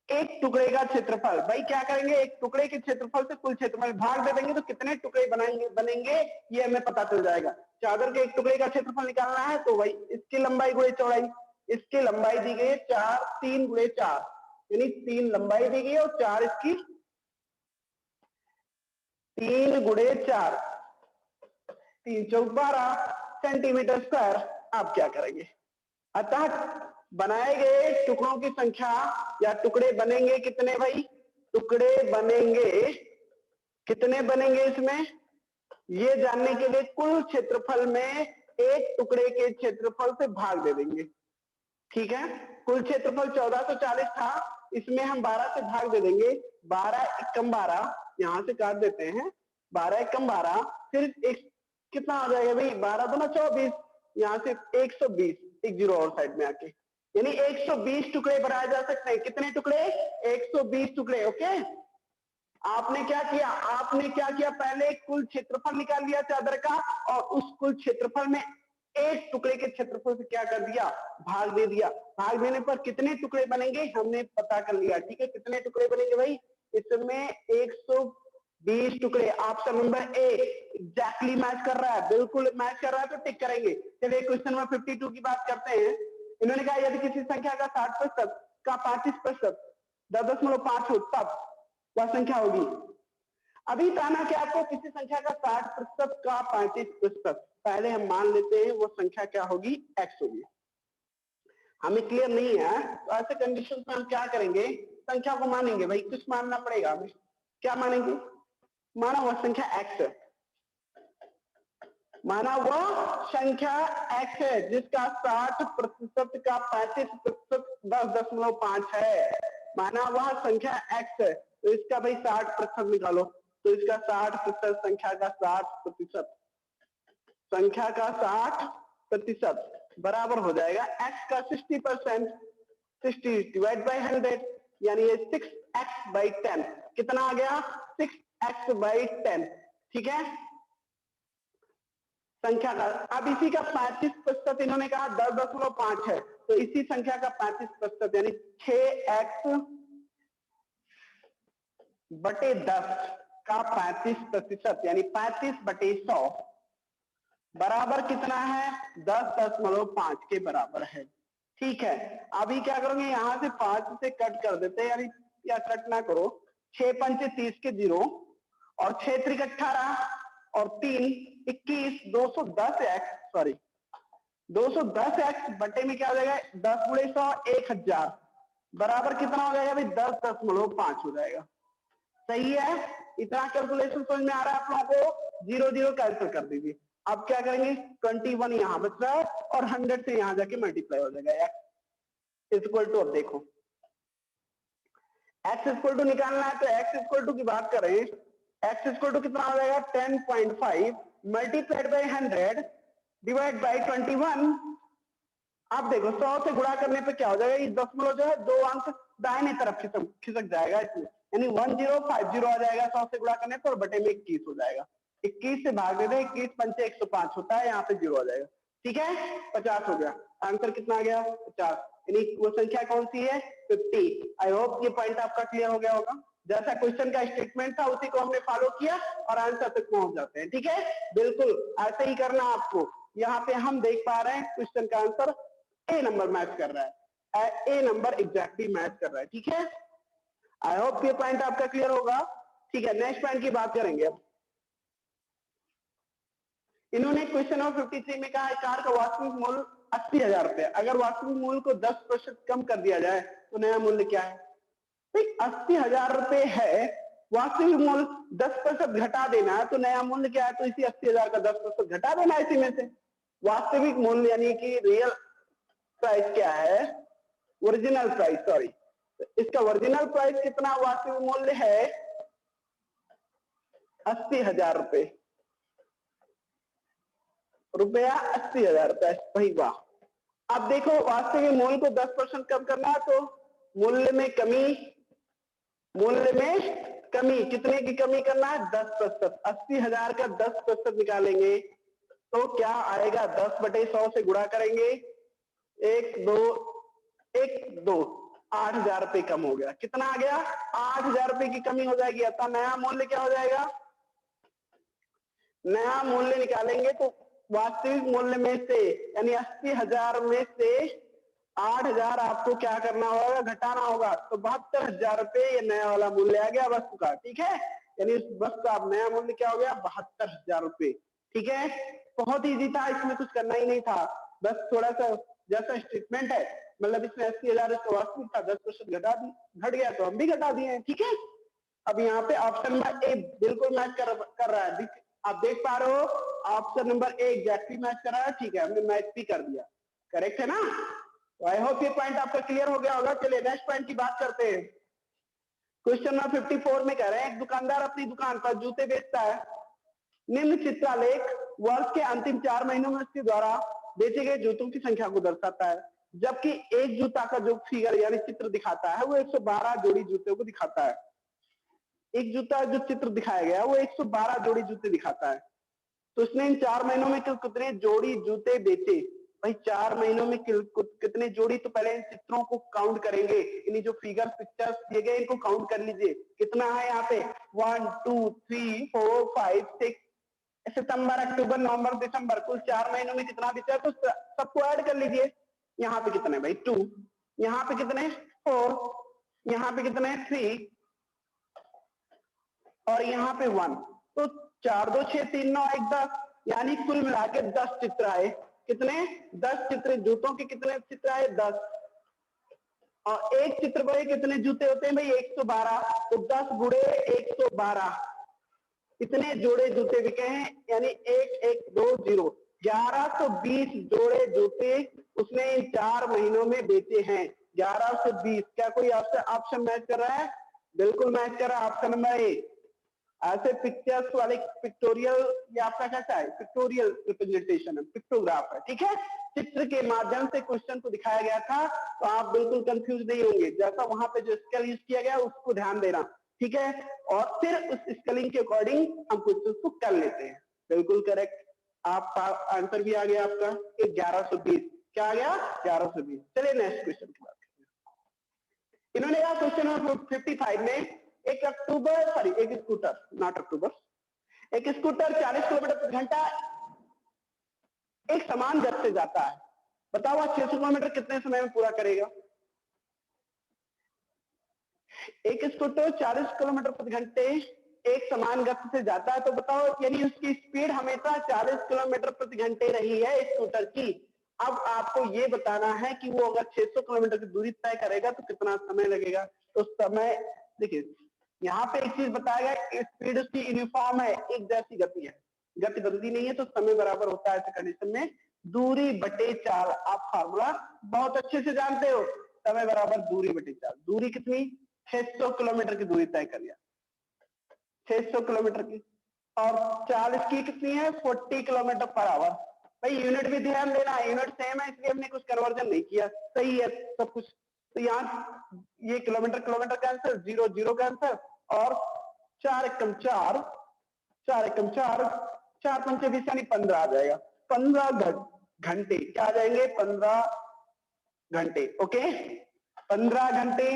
Speaker 1: एक टुकड़े का क्षेत्रफल। भाई क्या करेंगे, एक टुकड़े के क्षेत्रफल से कुल क्षेत्रफल भाग दे देंगे तो कितने टुकड़े बनेंगे ये हमें पता चल जाएगा। चादर के एक टुकड़े का क्षेत्रफल निकालना है तो भाई इसकी लंबाई गुणे चौड़ाई। इसकी लंबाई दी गई है 4, 3 गुणे 4 यानी 3 लंबाई दी गई है और 4 इसकी, 3 गुणे 4 3 चौक 12 सेंटीमीटर स्क्वायर। आप क्या करेंगे, अतः बनाए गए टुकड़ों की संख्या या टुकड़े बनेंगे कितने भाई, टुकड़े बनेंगे कितने बनेंगे इसमें, ये जानने के लिए कुल क्षेत्रफल में एक टुकड़े के क्षेत्रफल से भाग दे देंगे। ठीक है, कुल क्षेत्रफल 1440 था, इसमें हम 12 से भाग दे देंगे। 12 एकम 12 यहां से काट देते हैं, 12 एकम 12 फिर एक कितना आ जाएगा भाई 12 दूना 24, यहां से 120 एक जीरो और साइड में आके, यानी 120 टुकड़े बनाए जा सकते हैं। कितने टुकड़े 120 टुकड़े। ओके, आपने क्या किया, आपने क्या किया, पहले कुल क्षेत्रफल निकाल लिया चादर का और उस कुल क्षेत्रफल में एक टुकड़े के क्षेत्रफल से क्या कर दिया, भाग दे दिया। भाग देने पर कितने टुकड़े बनेंगे हमने पता कर लिया। ठीक है, कितने टुकड़े बनेंगे भाई, इसमें 120 टुकड़े। Option number A exactly match कर रहा है, बिल्कुल मैच कर रहा है तो टिक करेंगे। चलिए क्वेश्चन नंबर 52 की बात करते हैं। इन्होंने कहा यदि किसी संख्या का 60% का 35% 10.5 हो तब वह संख्या होगी। अभी कहना कि आपको किसी संख्या का 60% का 35%, पहले हम मान लेते हैं वो संख्या क्या होगी, x होगी। हमें क्लियर नहीं है तो ऐसे कंडीशन में हम क्या करेंगे, संख्या को मानेंगे भाई, कुछ मानना पड़ेगा हमें। क्या मानेंगे, माना वह संख्या x है, माना वह संख्या x है जिसका 60% का 35% 10.5 है। माना वह संख्या x है तो इसका भाई 60% निकालो, तो इसका 60% संख्या का 60% संख्या का 60% बराबर हो जाएगा x का 60%, 60 डिवाइड बाई 100 यानी ये 6x/10। कितना आ गया 6x/10। ठीक है, संख्या का। अब इसी का 35% इन्होंने कहा 10.5 है तो इसी संख्या का 35% यानी 6x/10 का 35% यानी 35/100 बराबर कितना है 10.5 के बराबर है। ठीक है, अभी क्या करोगे, यहां से 5 से कट कर देते हैं, यानी या कट ना करो, 6 पंचे 30 के 0 और 6 त्रिक 18 और 3 21 210x सॉरी 210x बटे में क्या हो जाएगा 10 गुणे 100 1000 बराबर कितना हो जाएगा भाई 10.5 हो जाएगा। सही है, इतना कैलकुलेशन समझ में आ रहा है आप लोगों को, 0 0 कैंसिल कर दीजिए। अब क्या करेंगे 21 यहां बच रहा है और 100 से यहां जाके मल्टीप्लाई हो जाएगा। x इक्वल टू, अब देखो x इक्वल टू निकालना है तो x इक्वल टू की बात करें, x इक्वल टू कितना हो जाएगा 10.5 मल्टीप्लाइड बाई 100 डिवाइड बाई 21। अब देखो 100 से गुणा करने पे क्या हो जाएगा, ये दशमलव जो है 2 अंक दाहिने तरफ खिसक जाएगा इसमें, यानी 1050 आ जाएगा 100 से गुणा करने पर, बटे में 21 हो जाएगा। 21 से भाग दे दे, 21 पंचे 105 होता है, यहाँ पे 0 आ जाएगा। ठीक है, 50 हो गया। आंसर कितना आ गया 50, यानी वो संख्या कौन सी है 50। आई होप ये पॉइंट आपका क्लियर हो गया होगा। जैसा क्वेश्चन का स्टेटमेंट था उसी को हमने फॉलो किया और आंसर तक पहुंच जाते हैं। ठीक है, बिल्कुल ऐसे ही करना आपको। यहाँ पे हम देख पा रहे हैं क्वेश्चन का आंसर ए नंबर मैच कर रहा है, ए नंबर एग्जैक्टली मैच कर रहा है। ठीक है, आई होप ये पॉइंट आपका क्लियर होगा। ठीक है, नेक्स्ट पॉइंट की बात करेंगे अब। इन्होंने क्वेश्चन नंबर 53 में कहा है कार का वास्तविक मूल्य 80,000 रुपए। अगर वास्तविक मूल्य को 10% कम कर दिया जाए तो नया मूल्य क्या है? 80,000 रुपए है, वास्तविक मूल्य 10% घटा देना है तो नया मूल्य क्या है? तो इसी 80,000 का 10% घटा देना है इसी में से। वास्तविक मूल्य यानी कि रियल प्राइस क्या है? ओरिजिनल प्राइस, सॉरी, इसका ओरिजिनल प्राइस कितना वास्तविक मूल्य है? 80,000 रुपए, रुपया 80,000 रुपया। वही वाह। अब देखो वास्तविक मूल्य को 10% कम करना है तो मूल्य में कमी, मूल्य में कमी, कितने की कमी करना है? 10%। 80,000 का 10% निकालेंगे तो क्या आएगा? 10/100 से गुणा करेंगे, 1 2 1 2, 8,000 रुपए कम हो गया। कितना आ गया? 8,000 रुपए की कमी हो जाएगी। अतः नया मूल्य क्या हो जाएगा? नया मूल्य निकालेंगे तो वास्तविक मूल्य में से यानी 80,000 में से 8,000 आपको क्या करना होगा? घटाना होगा। तो 72,000 रुपए ये नया वाला मूल्य आ गया वस्तु का। ठीक है, यानी इस वस्तु का नया मूल्य क्या हो गया? 72,000 रुपए। ठीक है, बहुत इजी था, इसमें कुछ करना ही नहीं था, बस थोड़ा सा जैसा स्टेटमेंट है, मतलब इसमें 80,000 इसका वास्तविक था, 10% घट गया तो हम भी घटा दिए। ठीक है, अब यहाँ पे ऑप्शन नंबर ए बिल्कुल मैच कर रहा है, आप देख पा रहे हो option number A exactly match कर रहा है। ठीक है, हमने मैच भी कर दिया, करेक्ट है ना? तो आई होप ये पॉइंट आपका क्लियर हो गया होगा। चलिए नेक्स्ट पॉइंट की बात करते हैं। क्वेश्चन नंबर 54 में कह रहे हैं एक दुकानदार अपनी दुकान पर जूते बेचता है। निम्न चित्रालेख वर्ष के अंतिम 4 महीनों में उसके द्वारा बेचे गए जूतों की संख्या को दर्शाता है, जबकि एक जूता का जो फिगर यानी चित्र दिखाता है वो 112 जोड़ी जूतों को दिखाता है। एक जूता जो चित्र दिखाया गया वो 112 जोड़ी जूते दिखाता है। तो उसने इन 4 महीनों में कितने जोड़ी जूते बेचे? भाई 4 महीनों में कितने जोड़ी? तो पहले इन चित्रों को काउंट करेंगे, इन जो फिगर पिक्चर्स दिए गए इनको काउंट कर लीजिए। कितना है यहाँ पे? 1 2 3 4 5 6, सितंबर अक्टूबर नवंबर दिसंबर, कुल 4 महीनों में कितना बेचा है? तो सबको ऐड कर लीजिए। यहाँ पे कितने भाई? 2, यहाँ पे कितने? 4, यहाँ पे कितने? 3 और यहाँ पे 1। तो 4 2 6 3 9 1 10, यानी कुल मिला के 10 चित्र आए। कितने? 10 चित्र। जूतों के कितने चित्र आए? 10। और एक चित्र पर कितने जूते होते हैं भाई? 112। तो 10 गुणे 112, इतने जोड़े जूते बिके हैं, यानी 1 1 2 0, 1120 जोड़े जूते उसने इन 4 महीनों में बेचे हैं। 1120। क्या कोई ऑप्शन मैच कर रहा है? बिल्कुल मैच कर रहा है, ऑप्शन नंबर ए। ऐसे पिक्चर्स वाले पिक्टोरियल, ये आपका कैसा है? पिक्टोरियल रिप्रेजेंटेशन है, पिक्टोग्राफ है। ठीक है, चित्र के माध्यम से क्वेश्चन को दिखाया गया था, तो आप बिल्कुल कंफ्यूज नहीं होंगे। जैसा वहां पे जो स्केल यूज किया गया उसको ध्यान देना। ठीक है, और फिर उस स्केलिंग के अकॉर्डिंग हम क्वेश्चन को कर लेते हैं। बिल्कुल करेक्ट, आपका आंसर भी आ गया आपका 1120। क्या आ गया? 1120। चलिए नेक्स्ट क्वेश्चन की बात करते हैं। इन्होंने कहा क्वेश्चन नंबर 55 में एक स्कूटर, नॉट अक्टूबर, एक स्कूटर 40 किलोमीटर प्रति घंटा एक समान गति से जाता है। बताओ 600 किलोमीटर कितने समय में पूरा करेगा? एक स्कूटर 40 किलोमीटर प्रति घंटे एक समान गति से जाता है, तो बताओ, यानी उसकी स्पीड हमेशा 40 किलोमीटर प्रति घंटे रही है स्कूटर की। अब आपको ये बताना है कि वो अगर 600 किलोमीटर की दूरी तय करेगा तो कितना समय लगेगा। तो समय देखिए, यहाँ पे एक चीज बताया गया, स्पीड उसकी यूनिफॉर्म है, एक जैसी गति है, गति बदलती नहीं है, तो समय बराबर होता है ऐसे कंडीशन में दूरी बटे 4। आप फार्मूला बहुत अच्छे से जानते हो, समय बराबर दूरी बटे 4। दूरी कितनी? 600 किलोमीटर की दूरी तय कर लिया, 600 किलोमीटर की, और 40 की कितनी है? 40 किलोमीटर पर आवर। भाई यूनिट भी ध्यान देना है, यूनिट सेम है इसलिए हमने कुछ कन्वर्जन नहीं किया, सही है सब कुछ। तो यहाँ ये किलोमीटर किलोमीटर कैंसिल, 0 0 कैंसिल, और 4 एकम 4, 4 एकम 4, 4 पंचे 20 यानी 15 आ जाएगा। 15 घंटे क्या आ जाएंगे? 15 घंटे। ओके, 15 घंटे।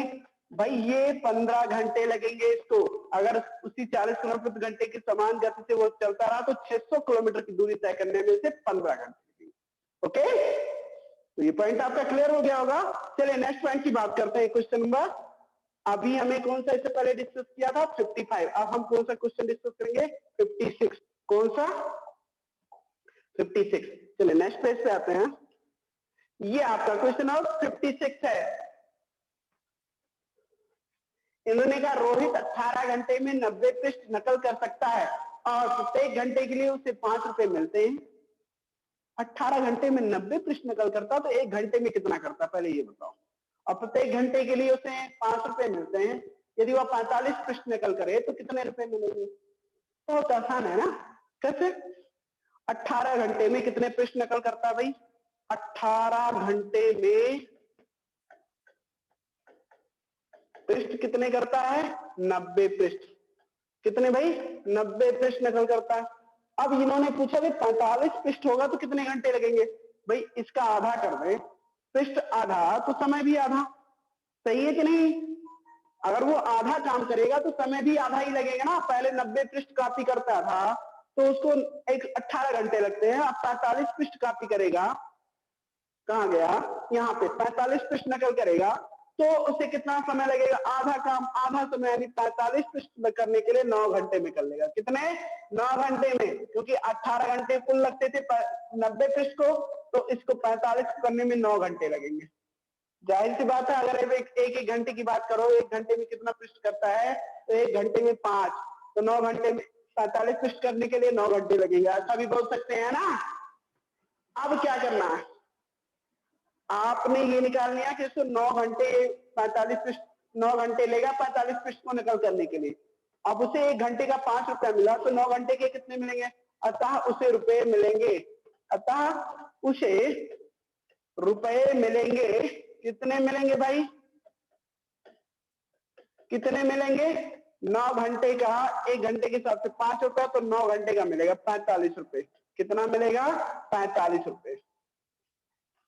Speaker 1: भाई ये 15 घंटे लगेंगे इसको। अगर उसी 40 किलोमीटर प्रति घंटे की समान गति से वो चलता रहा तो 600 किलोमीटर की दूरी तय करने में से 15 घंटे लगेंगे। ओके, तो ये पॉइंट आपका क्लियर हो गया होगा। चलिए नेक्स्ट पॉइंट की बात करते हैं। क्वेश्चन नंबर, अभी हमें कौन सा इससे पहले डिस्कस किया था? 55। अब हम कौन सा क्वेश्चन डिस्कस करेंगे? 56। कौन सा? 56। चलिए नेक्स्ट पेज पे आते हैं। ये आपका क्वेश्चन नंबर 56 है। इन्होंने कहा रोहित 18 घंटे में 90 पृष्ठ नकल कर सकता है और प्रत्येक घंटे के लिए उसे 5 रुपए मिलते हैं। 18 घंटे में 90 पृष्ठ नकल करता तो 1 घंटे में कितना करता, पहले ये बताओ। और प्रत्येक घंटे के लिए उसे 5 रुपए मिलते हैं। यदि वह 45 पृष्ठ नकल करे तो कितने रुपए मिलेंगे? बहुत आसान है ना। कैसे? 18 घंटे में कितने पृष्ठ नकल करता है भाई? 18 घंटे में पृष्ठ कितने करता है? 90 पृष्ठ। कितने भाई? 90 पृष्ठ नकल करता है। अब इन्होंने पूछा भाई 45 पृष्ठ होगा तो कितने घंटे लगेंगे? भाई इसका आधा कर दे, पृष्ठ आधा तो समय भी आधा। सही है कि नहीं? अगर वो आधा काम करेगा तो समय भी आधा ही लगेगा ना। पहले 90 पृष्ठ कॉपी करता था तो उसको 18 घंटे लगते हैं। अब 45 पृष्ठ कॉपी करेगा, कहां गया? यहाँ पे 45 पृष्ठ नकल करेगा तो उसे कितना समय लगेगा? आधा काम, आधा समय, यानी 45 पृष्ठ करने के लिए 9 घंटे में कर लेगा। कितने? 9 घंटे में, क्योंकि 18 घंटे कुल लगते थे 90 पृष्ठ को, तो इसको 45 करने में 9 घंटे लगेंगे। जाहिर सी बात है, अगर एक घंटे की बात करो, 1 घंटे में कितना पृष्ठ करता है? तो 1 घंटे में 5, तो 9 घंटे में 45 पृष्ठ करने के लिए 9 घंटे लगेंगे। ऐसा भी बोल सकते हैं ना। अब क्या करना है? आपने ये निकाल लिया कि इसको 9 घंटे 45 पृष्ठ, 9 घंटे लेगा 45 पृष्ठ को नकल करने के लिए। अब उसे 1 घंटे का 5 रुपया मिला तो 9 घंटे के कितने मिलेंगे? अतः उसे रुपए मिलेंगे। अतः उसे रुपए मिलेंगे। कितने मिलेंगे भाई? कितने मिलेंगे? 9 घंटे का 1 घंटे के हिसाब से 5 रुपया, तो 9 घंटे का मिलेगा 45 रुपए। कितना मिलेगा? 45 रुपए।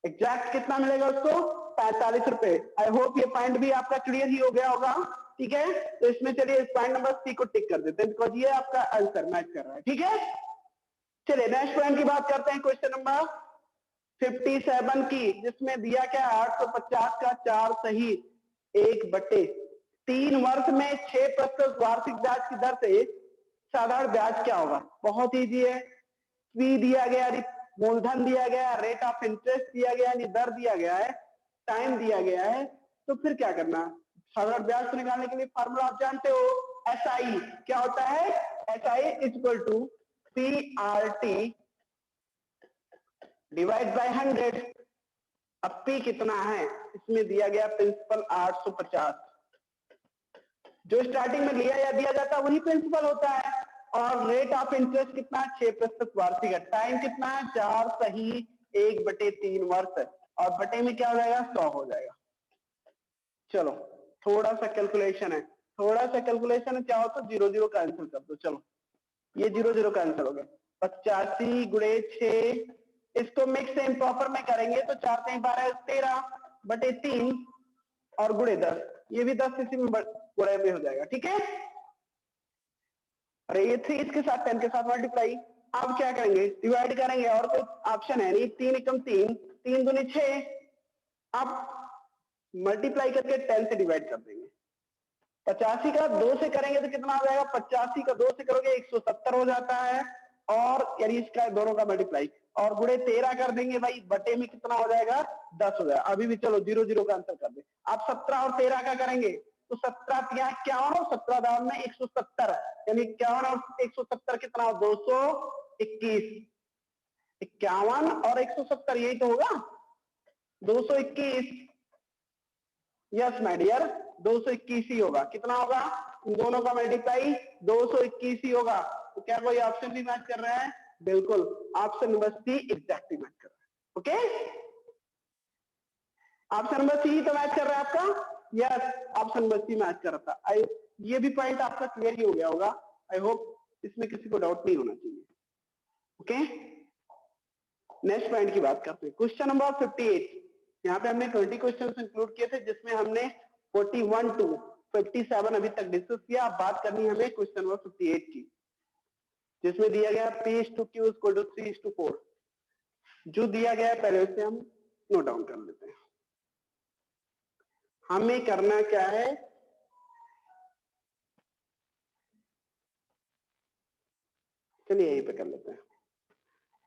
Speaker 1: एग्जैक्ट कितना मिलेगा उसको? 45 रुपए। आई होप ये पॉइंट भी आपका क्लियर ही हो गया होगा। ठीक है, तो इसमें चलिए इस पॉइंट नंबर सी को टिक कर देते हैं, बिकॉज ये आपका आंसर मैच कर रहा है। ठीक है, चलिए नेक्स्ट पॉइंट की बात करते हैं। क्वेश्चन नंबर 57 की, जिसमें दिया क्या? 850 का 4 सही 1/3 वर्ष में 6% वार्षिक ब्याज की दर से साधारण ब्याज क्या होगा? बहुत ईजी है। फी दिया गया, मूलधन दिया गया, रेट ऑफ इंटरेस्ट दिया गया, यानी दर दिया गया है, टाइम दिया गया है, तो फिर क्या करना? साधारण ब्याज को निकालने के लिए फॉर्मूला आप जानते हो, एसआई। क्या होता है? SI is equal to PRT divide by 100। अब पी कितना है? इसमें दिया गया प्रिंसिपल 850। जो स्टार्टिंग में लिया या दिया जाता है वही प्रिंसिपल होता है। और रेट ऑफ इंटरेस्ट कितना? 6% वार्षिक है। टाइम कितना है? 4 सही 1/3 वर्ष है। और बटे में क्या हो जाएगा? 100 हो जाएगा। चलो थोड़ा सा कैलकुलेशन है, थोड़ा सा कैलकुलेशन है, चाहो तो 0 0 कैंसिल कर दो। चलो ये 0 0 कैंसिल हो गया। 85 गुणे 6, इसको मिक्स एंड प्रॉपर में करेंगे तो 4 3 12 13/3 और गुणे 10, ये भी 10 इसी में गुणे में हो जाएगा। ठीक है, अरे ये 3 इसके साथ 10 के साथ मल्टीप्लाई। अब क्या करेंगे? डिवाइड करेंगे, और कोई ऑप्शन है नहीं। 3 एकम 3, 3 दूनी 6। अब मल्टीप्लाई करके 10 से डिवाइड कर देंगे। 85 का 2 से करेंगे तो कितना हो जाएगा? 85 का 2 से करोगे 170 हो जाता है, और यानी इसका दोनों का मल्टीप्लाई, और गुणे 13 कर देंगे भाई, बटे में कितना हो जाएगा? 10 हो जाएगा। अभी भी चलो 0 0 का आंसर कर दे। आप 17 और 13 का करेंगे तो 17 यहाँ 51 और 17 दाम में 170, यानी 51 और 170 कितना? 221। 51 और 170 यही तो होगा, 221। यस माय डियर, 221 ही होगा। कितना होगा? इन दोनों का मल्टीप्लाई 221 ही होगा। तो क्या कोई ऑप्शन भी मैच कर रहा है? बिल्कुल, option number C exactly match कर रहा है। ओके, ऑप्शन नंबर सी तो मैच कर रहा है आपका। Yes, option number C match कर रहा था। ये भी पॉइंट आपका क्लियर ही हो गया होगा। आई होप इसमें किसी को डाउट नहीं होना चाहिए। ओके, नेक्स्ट पॉइंट की बात करते हैं। Question number 58। यहाँ पे हमने 20 क्वेश्चन इंक्लूड किए थे, जिसमें हमने 41 to 57 अभी तक डिस्कस किया। अब बात करनी है हमें क्वेश्चन नंबर 58 की, जिसमें दिया गया P/Q = 3:4। जो दिया गया है पहले उसे हम नोट डाउन कर लेते हैं। हमें करना क्या है? चलिए यहीं पे कर लेते हैं।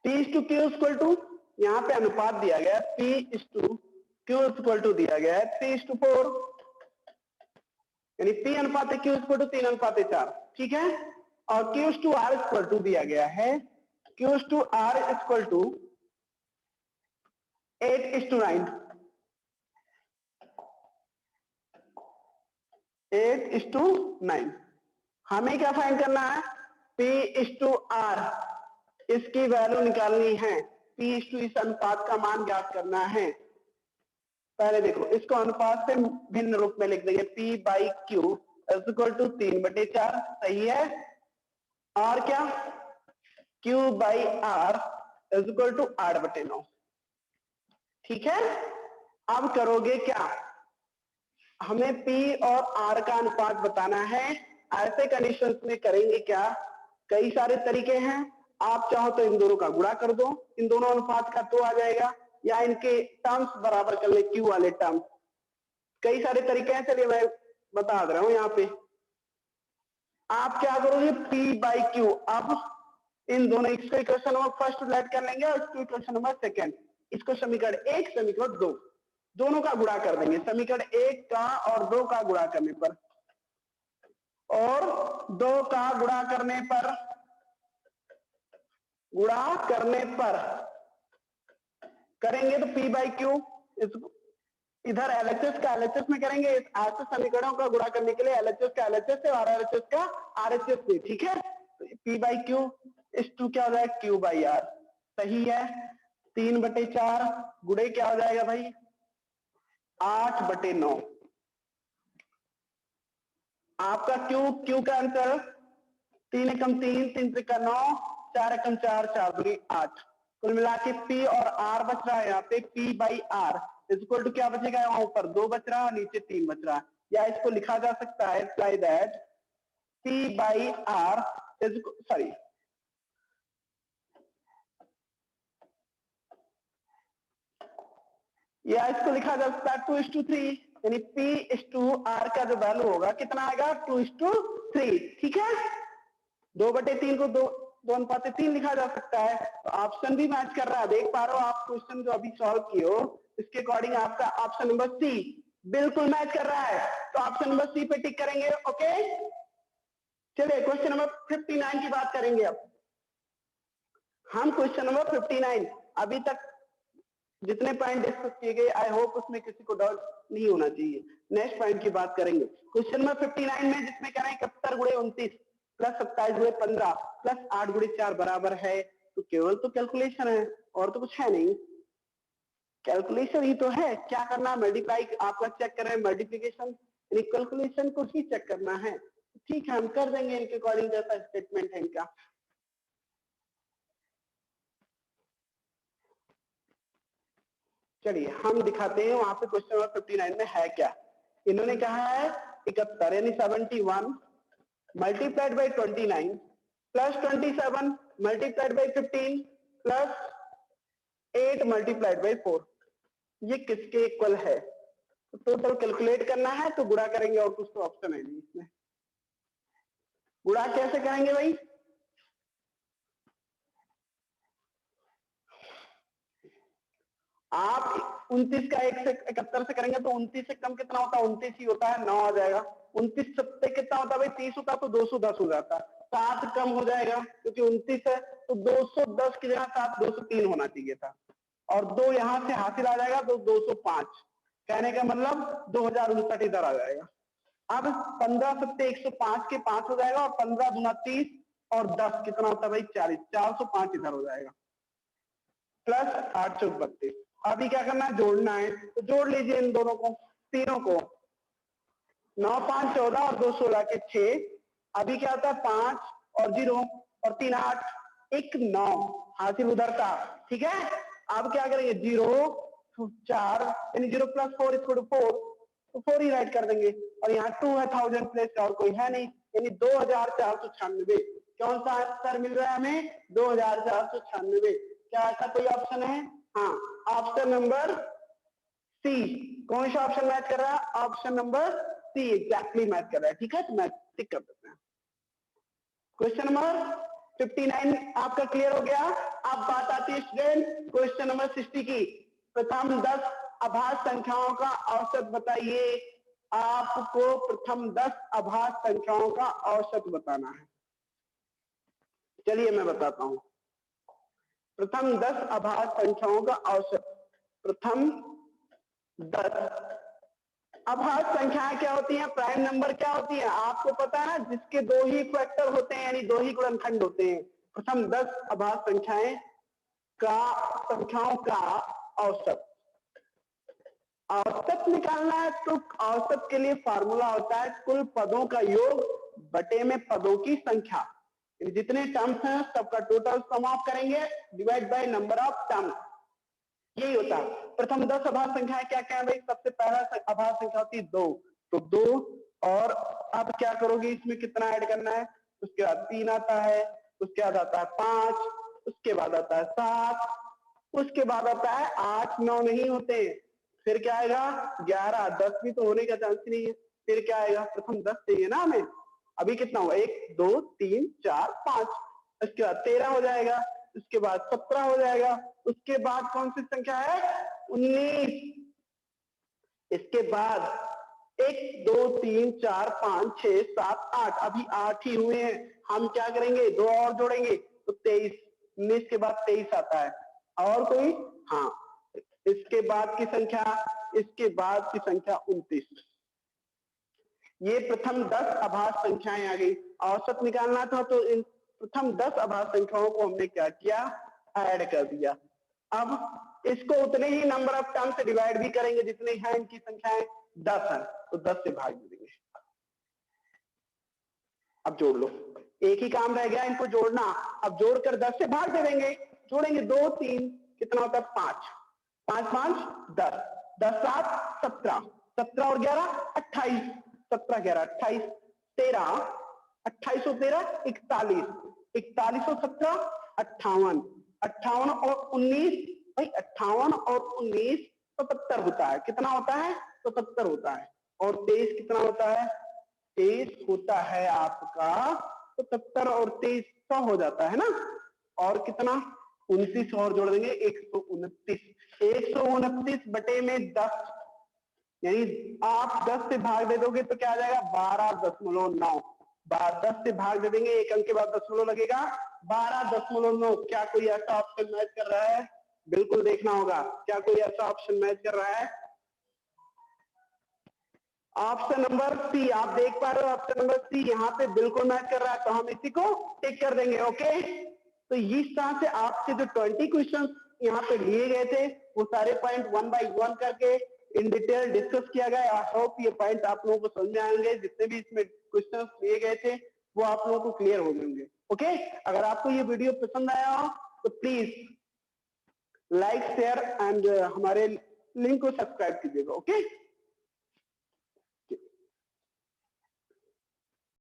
Speaker 1: P/Q यहाँ पे अनुपात दिया गया है, P/Q दिया गया है 3:4, यानी P अनुपात Q 3:4, ठीक है। और Q/R दिया गया है, Q/R 8:9, 8:9। हमें क्या फाइंड करना है? P/R, इसकी वैल्यू निकालनी है, इस अनुपात का मान ज्ञात करना है। पहले देखो, इसको अनुपात से भिन्न रूप में लिख देंगे, P/Q = 3/4, सही है। और क्या? Q/R = 8/9, ठीक है। अब करोगे क्या? हमें P और R का अनुपात बताना है। ऐसे कंडीशंस में करेंगे क्या? कई सारे तरीके हैं। आप चाहो तो इन दोनों का गुणा कर दो, इन दोनों अनुपात का तो आ जाएगा, या इनके टर्म्स बराबर कर ले, Q वाले टर्म। कई सारे तरीके हैं, चलिए मैं बता दे रहा हूं। यहाँ पे आप क्या करोगे? P/Q, अब इन दोनों, इसको इक्वेशन नंबर फर्स्ट लेट कर लेंगे और इसको इक्वेशन नंबर सेकंड, इसको समीकरण 1 समीकरण 2 दोनों का गुणा कर देंगे। समीकरण 1 का और 2 का गुणा करने पर, और 2 का गुणा करने पर करेंगे तो P/Q, इधर LHS का LHS में करेंगे, ऐसे समीकरणों का गुणा करने के लिए LHS का LHS से और RHS का RHS से, ठीक है। P/Q क्या हो जाएगा? Q/R, सही है। 3/4 गुणे क्या हो जाएगा भाई? 8/9। आपका Q का आंसर 3 एकम 3, 3 त्रिका 9, 4 एकम 4, 4 दूनी 8। कुल मिला के P और R बच रहा है। यहाँ पे P/R इक्वल टू क्या बचेगा? वहां ऊपर 2 बच रहा है, नीचे 3 बच रहा है। या इसको लिखा जा सकता है लाइक दैट, P/R सॉरी, या इसको लिखा जा सकता है 2:3, यानी P/R का जो वैल्यू होगा कितना आएगा? 2:3, ठीक है। 2/3 को 2:3 लिखा जा सकता है। तो ऑप्शन भी मैच कर रहा है, देख पा रहे हो आप। क्वेश्चन जो अभी सॉल्व किए हो, इसके अकॉर्डिंग आपका ऑप्शन नंबर सी बिल्कुल मैच कर रहा है। तो ऑप्शन नंबर सी पे टिक करेंगे, ओके। चलिए क्वेश्चन नंबर 59 की बात करेंगे। अब हम क्वेश्चन नंबर 59, अभी तक जितने पॉइंट डिस्कस किए गए, आई होप उसमें किसी को डाउट नहीं होना चाहिए। नेक्स्ट पॉइंट की बात करेंगे क्वेश्चन नंबर 59 में, जिसमें कह रहे हैं 71 गुणे 29 प्लस 27 गुणे 15 प्लस 8 गुणे 4 बराबर है। तो केवल तो कैलकुलेशन है, और तो कुछ है नहीं। कैलकुलेशन ही तो है। क्या करना है? मल्टीप्लाई आपका चेक कर रहे हैं, मल्टीप्लीकेशन, यानी कैलकुलेशन को ही चेक करना है। ठीक है, हम कर देंगे इनके अकॉर्डिंग जैसा स्टेटमेंट है इनका। चलिए हम दिखाते हैं वहां पे क्वेश्चन नंबर 59 में है क्या। इन्होंने कहा है 71 यानी 71 multiplied by 29 plus 27 multiplied by 15 plus 8 multiplied by 4, ये किसके इक्वल है? तो टोटल कैलकुलेट करना है, तो गुणा करेंगे, और कुछ तो ऑप्शन है नहीं इसमें। गुणा कैसे करेंगे भाई? आप 29 का 1 से 71 से करेंगे तो 29 से कम कितना होता है? 29 ही होता है, 9 आ जाएगा। 29 से कितना होता है भाई? 30 होता तो 210 हो जाता। 7 कम हो जाएगा क्योंकि 29 है, तो 210 की जगह 7 203 होना चाहिए था, और 2 यहां से हासिल आ जाएगा, तो 205। कहने का मतलब 2059 इधर आ जाएगा। अब 15 सत्ते 105 के 5 हो जाएगा, और 15 दूना 30 और 10 कितना होता है भाई? 40, 405 इधर हो जाएगा, प्लस 8 चौक 32। अभी क्या करना है? जोड़ना है, तो जोड़ लीजिए इन दोनों को, तीनों को। 9 5 14 और 2 16 के 6। अभी क्या होता है? 5 और 0 और 3 8, 1 9 हासिल उधर का, ठीक है। अब क्या करेंगे? 0 4 यानी 0 प्लस 4 इक्वल टू 4, तो 4 ही राइट कर देंगे। और यहाँ 2 है, 1000 प्लस और कोई है नहीं, यानी 2496। कौन सा आंसर मिल रहा है हमें? 2496। क्या ऐसा कोई ऑप्शन है? हाँ, ऑप्शन नंबर सी। कौन सा ऑप्शन मैच कर रहा है? Option number C exactly match कर रहा है, ठीक है। तो मैच टिक कर देते हैं। क्वेश्चन नंबर 59 आपका क्लियर हो गया। अब बात आती है स्टूडेंट क्वेश्चन नंबर 60 की। प्रथम 10 अभाज्य संख्याओं का औसत बताइए। आपको प्रथम 10 अभाज्य संख्याओं का औसत बताना है। चलिए मैं बताता हूं। प्रथम 10 अभाज्य संख्याओं का औसत। प्रथम 10 अभाज्य संख्याएं क्या होती हैं? प्राइम नंबर क्या होती है? आपको पता है ना, जिसके दो ही फैक्टर होते हैं, यानी दो ही गुणनखंड होते हैं। प्रथम 10 अभाज्य संख्याओं का औसत। औसत निकालना है तो औसत के लिए फार्मूला होता है कुल पदों का योग बटे में पदों की संख्या। जितने टर्म्स हैं सबका टोटल सम ऑफ करेंगे divide by number of terms, यही होता है। प्रथम 10 अभाज्य संख्याएं क्या क्या है भाई? सबसे पहला अभाज्य संख्या होती है 2, तो 2 और अब क्या करोगे, इसमें कितना ऐड करना है? उसके बाद 3 आता है, उसके बाद आता है 5, उसके बाद आता है 7, उसके बाद आता है 8, 9 नहीं होते, फिर क्या आएगा 11, 10 भी तो होने का चांस ही नहीं है। फिर क्या आएगा? प्रथम 10 चाहिए ना हमें। अभी कितना हुआ? 1 2 3 4 5, इसके बाद 13 हो जाएगा, उसके बाद 17 हो जाएगा, उसके बाद कौन सी संख्या है? 19, इसके बाद 1 2 3 4 5 6 7 8, अभी 8 ही हुए हैं। हम क्या करेंगे? 2 और जोड़ेंगे तो 23, 19 के बाद 23 आता है। और कोई? हाँ, इसके बाद की संख्या, इसके बाद की संख्या 29। ये प्रथम 10 अभाज्य संख्याएं आ गई। औसत निकालना था तो इन प्रथम 10 अभाज्य संख्याओं को हमने क्या किया? ऐड कर दिया। अब इसको उतने ही नंबर ऑफ टर्म से डिवाइड भी करेंगे जितने हैं इनकी संख्याएं। 10 है तो 10 से भाग देंगे। अब जोड़ लो, एक ही काम रह गया इनको जोड़ना। अब जोड़कर 10 से भाग दे देंगे। जोड़ेंगे 2 3, कितना होता है? 5, 5 5 10, 10 7 17, 17 और 11 28, 17 11 28, 13, 28 और 13 41, 41 और 17 58, 58 और 19, भाई 58 और 19 77 होता है। कितना होता है? 77 होता है। और 23 कितना होता है? 23 होता है आपका 77 और 23 100 हो जाता है ना। और कितना? 29 और जोड़ देंगे 129, 129 बटे में 10, यानी आप 10 से भाग दे दोगे तो क्या आ जाएगा? 12.9। 10 से भाग दे देंगे, एक अंक के बाद दशमलव लगेगा, 12.9। क्या कोई ऐसा ऑप्शन मैच कर रहा है? बिल्कुल देखना होगा, क्या कोई ऐसा ऑप्शन मैच कर रहा है? ऑप्शन नंबर सी, आप देख पा रहे हो ऑप्शन नंबर सी यहाँ पे बिल्कुल मैच कर रहा है, तो हम इसी को टिक कर देंगे। ओके, तो इस तरह से आपसे जो 20 क्वेश्चन यहाँ पे लिए गए थे वो सारे पॉइंट 1 बाय 1 करके इन डिटेल डिस्कस किया गया। आई होप ये पॉइंट आप लोगों को समझ में आएंगे। जितने भी इसमें क्वेश्चन लिए गए थे वो आप लोगों को क्लियर हो जाएंगे। ओके, अगर आपको ये वीडियो पसंद आया हो तो प्लीज लाइक शेयर एंड हमारे लिंक को सब्सक्राइब कीजिएगा। ओके।